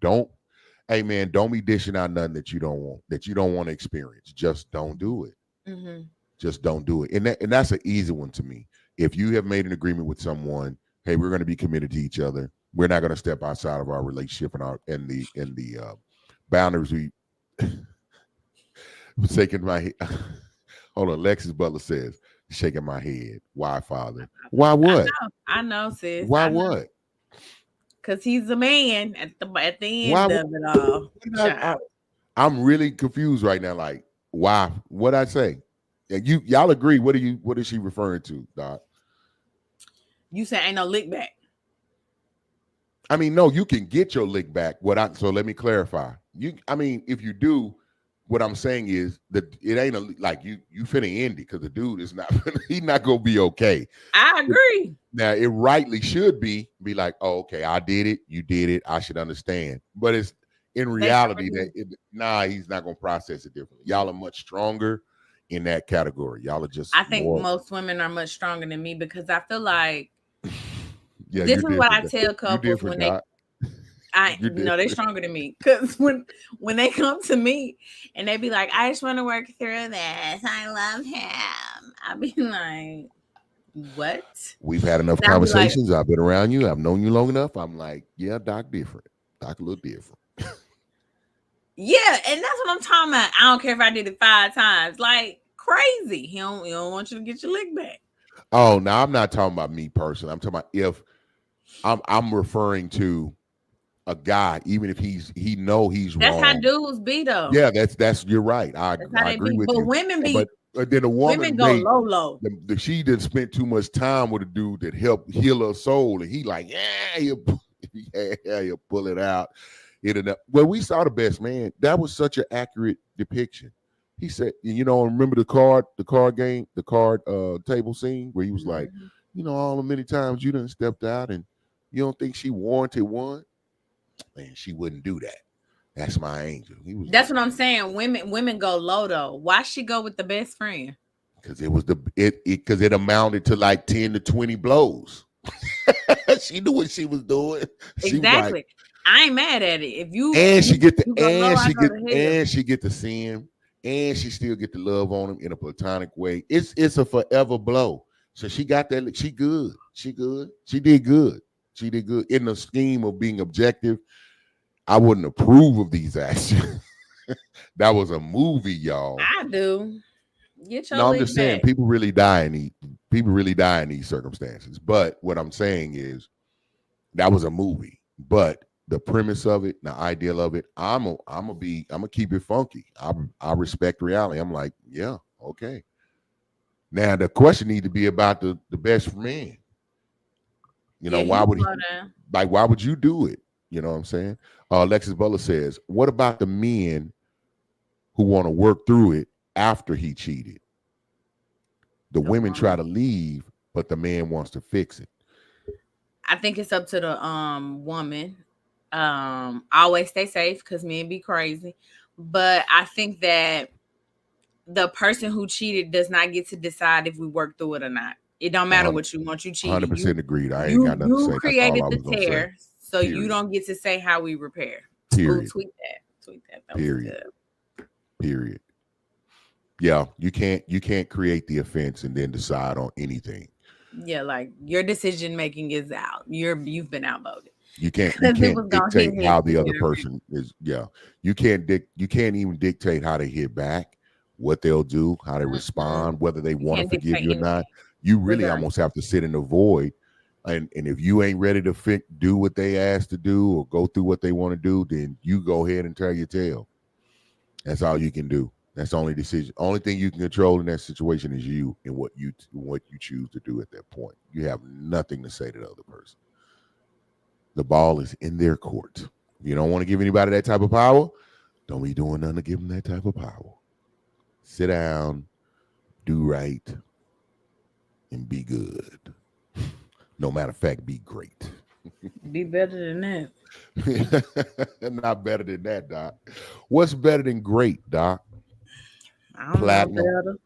Hey man, don't be dishing out nothing that you don't want to experience. Just don't do it.
Hmm.
Just don't do it. And that's an easy one to me. If you have made an agreement with someone, hey, we're going to be committed to each other. We're not going to step outside of our relationship and our and the boundaries we shaking my head. Hold on, Alexis Butler says, shaking my head. Why, Father? Why what?
I know, sis.
Why
I know,
what?
cause he's a man at the
Why
end
would
of it all. Child,
I'm really confused right now. Like, why? What I say? Yeah, y'all agree? What is she referring to, Doc?
you say ain't no lick back.
I mean, no, you can get your lick back. So let me clarify. I mean, if you do, what I'm saying is that it ain't like you finna end it because the dude is not he's not gonna be okay.
I agree.
Now it rightly should be like, oh, okay, I did it, you did it, I should understand. But it's in
They
reality
already.
nah, he's not gonna process it differently. Y'all are much stronger in that category. Y'all are just
I think
more.
most women are much stronger than me because I feel like
Yeah,
this
you're
is what I
different.
tell
You
couples
different,
when they
Doc.
I
You
no, they're
different.
stronger than me. Cause when they come to me and they be like, I just want to work through this. I love him. I be like, what?
We've had enough
And I'll be like,
conversations. I've been around you. I've known you long enough. I'm like, yeah, Doc different. Doc a little different.
yeah, and that's what I'm talking about. I don't care if I did it 5 times. Like crazy. He don't want you to get your lick back.
Oh, now I'm not talking about me personally. I'm talking about if I'm referring to a guy, even if he know he's
That's how
wrong.
dudes be though.
Yeah, that's you're right.
That's how
I
they
agree
be.
with
But
you.
women
But
be
then a
women
woman
go
may
low low.
she didn't spend too much time with a dude that helped heal her soul, and he like, yeah, he'll pull it out. Well, we saw the best man. That was such an accurate depiction. He said, remember the card game, the card table scene where he was like,
Mhm.
all the many times you done stepped out and you don't think she warranted one? Man, she wouldn't do that. That's my angel. He was
That's
like,
what I'm saying. Women go low though. Why she go with the best friend?
because it was because it amounted to like 10 to 20 blows. She knew what she was doing. She was like,
Exactly. I ain't mad at it. If you
and she
you
get the
you go low, I go to hell.
and she get to see him, and she still get the love on him in a platonic way. It's a forever blow. So she got that. She good. She good. She did good. She did good in the scheme of being objective. I wouldn't approve of these actions. That was a movie, y'all.
I do. Get your
No, I'm
lick
just saying
back.
people really die in these circumstances. But what I'm saying is that was a movie. But the premise of it, the ideal of it, I'm gonna keep it funky. I respect reality. I'm like, yeah, okay. Now the question need to be about the best man.
Yeah, he
Why would he
slow down.
why would you do it? You know what I'm saying? Alexis Butler says, what about the men who want to work through it after he cheated? The
The
women try
woman.
to leave, but the man wants to fix it.
I think it's up to the woman. Always stay safe because men be crazy. But I think that the person who cheated does not get to decide if we work through it or not. It don't matter
100
what you want. You cheated. You
100% agreed. I ain't
you
got nothing to
you
say. That's all
created
I
the
was gonna say.
tear, so you
Period.
don't get to say how we repair. Oh,
Period.
tweet that. Tweet that. That was
Period.
good.
Period. Yeah, you can't create the offense and then decide on anything.
Yeah, like your decision making is out. You've been outvoted
You can't you
because it
can't
was gonna hit
dictate
his
how the other
head.
person is. Yeah, you can't even dictate how they hit back, what they'll do, how they
Mm-mm.
respond, whether they
You
want to
can't
forgive
dictate
you or
anything.
not. You
We're
really
done.
almost have to sit in the void, and if you ain't ready to do what they asked to do or go through what they want to do, then you go ahead and tell your tale. That's all you can do. That's the only decision. Only thing you can control in that situation is you and what you choose to do at that point. You have nothing to say to the other person. The ball is in their court. If you don't want to give anybody that type of power, don't be doing nothing to give them that type of power. Sit down, do right, and be good. No matter of fact, be great.
Be better than that.
Not better than that, Doc. What's better than great, Doc?
I don't know
Platinum.
better.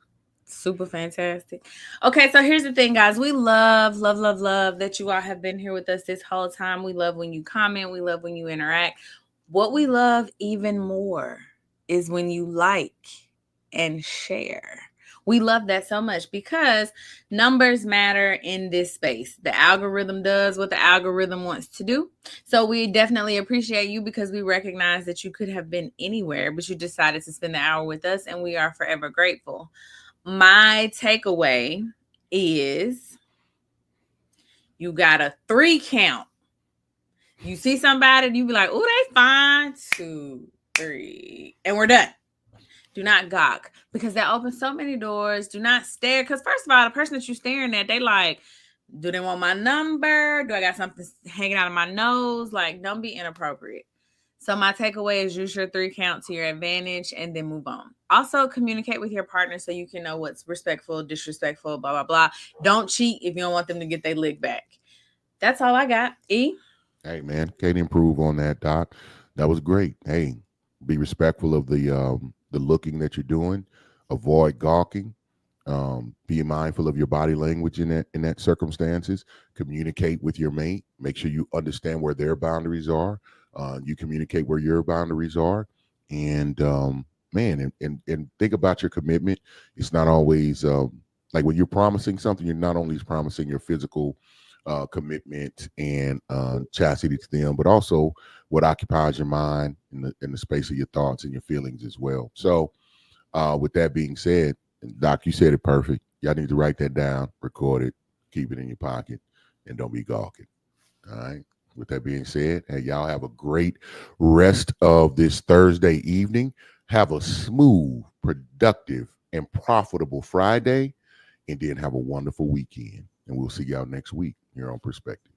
Super fantastic. Okay, so here's the thing, guys. We love, love, love, love that you all have been here with us this whole time. We love when you comment. We love when you interact. What we love even more is when you like and share. We love that so much because numbers matter in this space. The algorithm does what the algorithm wants to do. So we definitely appreciate you because we recognize that you could have been anywhere, but you decided to spend the hour with us, and we are forever grateful. My takeaway is you got a 3 count. You see somebody, you be like, oh, they fine. 2, 3, and we're done. Do not gawk because that opens so many doors. Do not stare because first of all, the person that you're staring at, they like, do they want my number? Do I got something hanging out of my nose? Like, don't be inappropriate. So my takeaway is use your 3 count to your advantage and then move on. Also communicate with your partner so you can know what's respectful, disrespectful, blah blah blah. Don't cheat if you don't want them to get their lick back. That's all I got. E.
Hey man, can't improve on that, Doc. That was great. Hey, be respectful of the looking that you're doing. Avoid gawking. Be mindful of your body language in that circumstances. Communicate with your mate. Make sure you understand where their boundaries are. You communicate where your boundaries are, and man, and think about your commitment. It's not always like when you're promising something. You're not only promising your physical commitment and chastity to them, but also what occupies your mind in the space of your thoughts and your feelings as well. So, with that being said, Doc, you said it perfect. Y'all need to write that down, record it, keep it in your pocket, and don't be gawking. All right. With that being said, hey, y'all have a great rest of this Thursday evening. Have a smooth, productive, and profitable Friday, and then have a wonderful weekend. And we'll see y'all next week here on Perspective.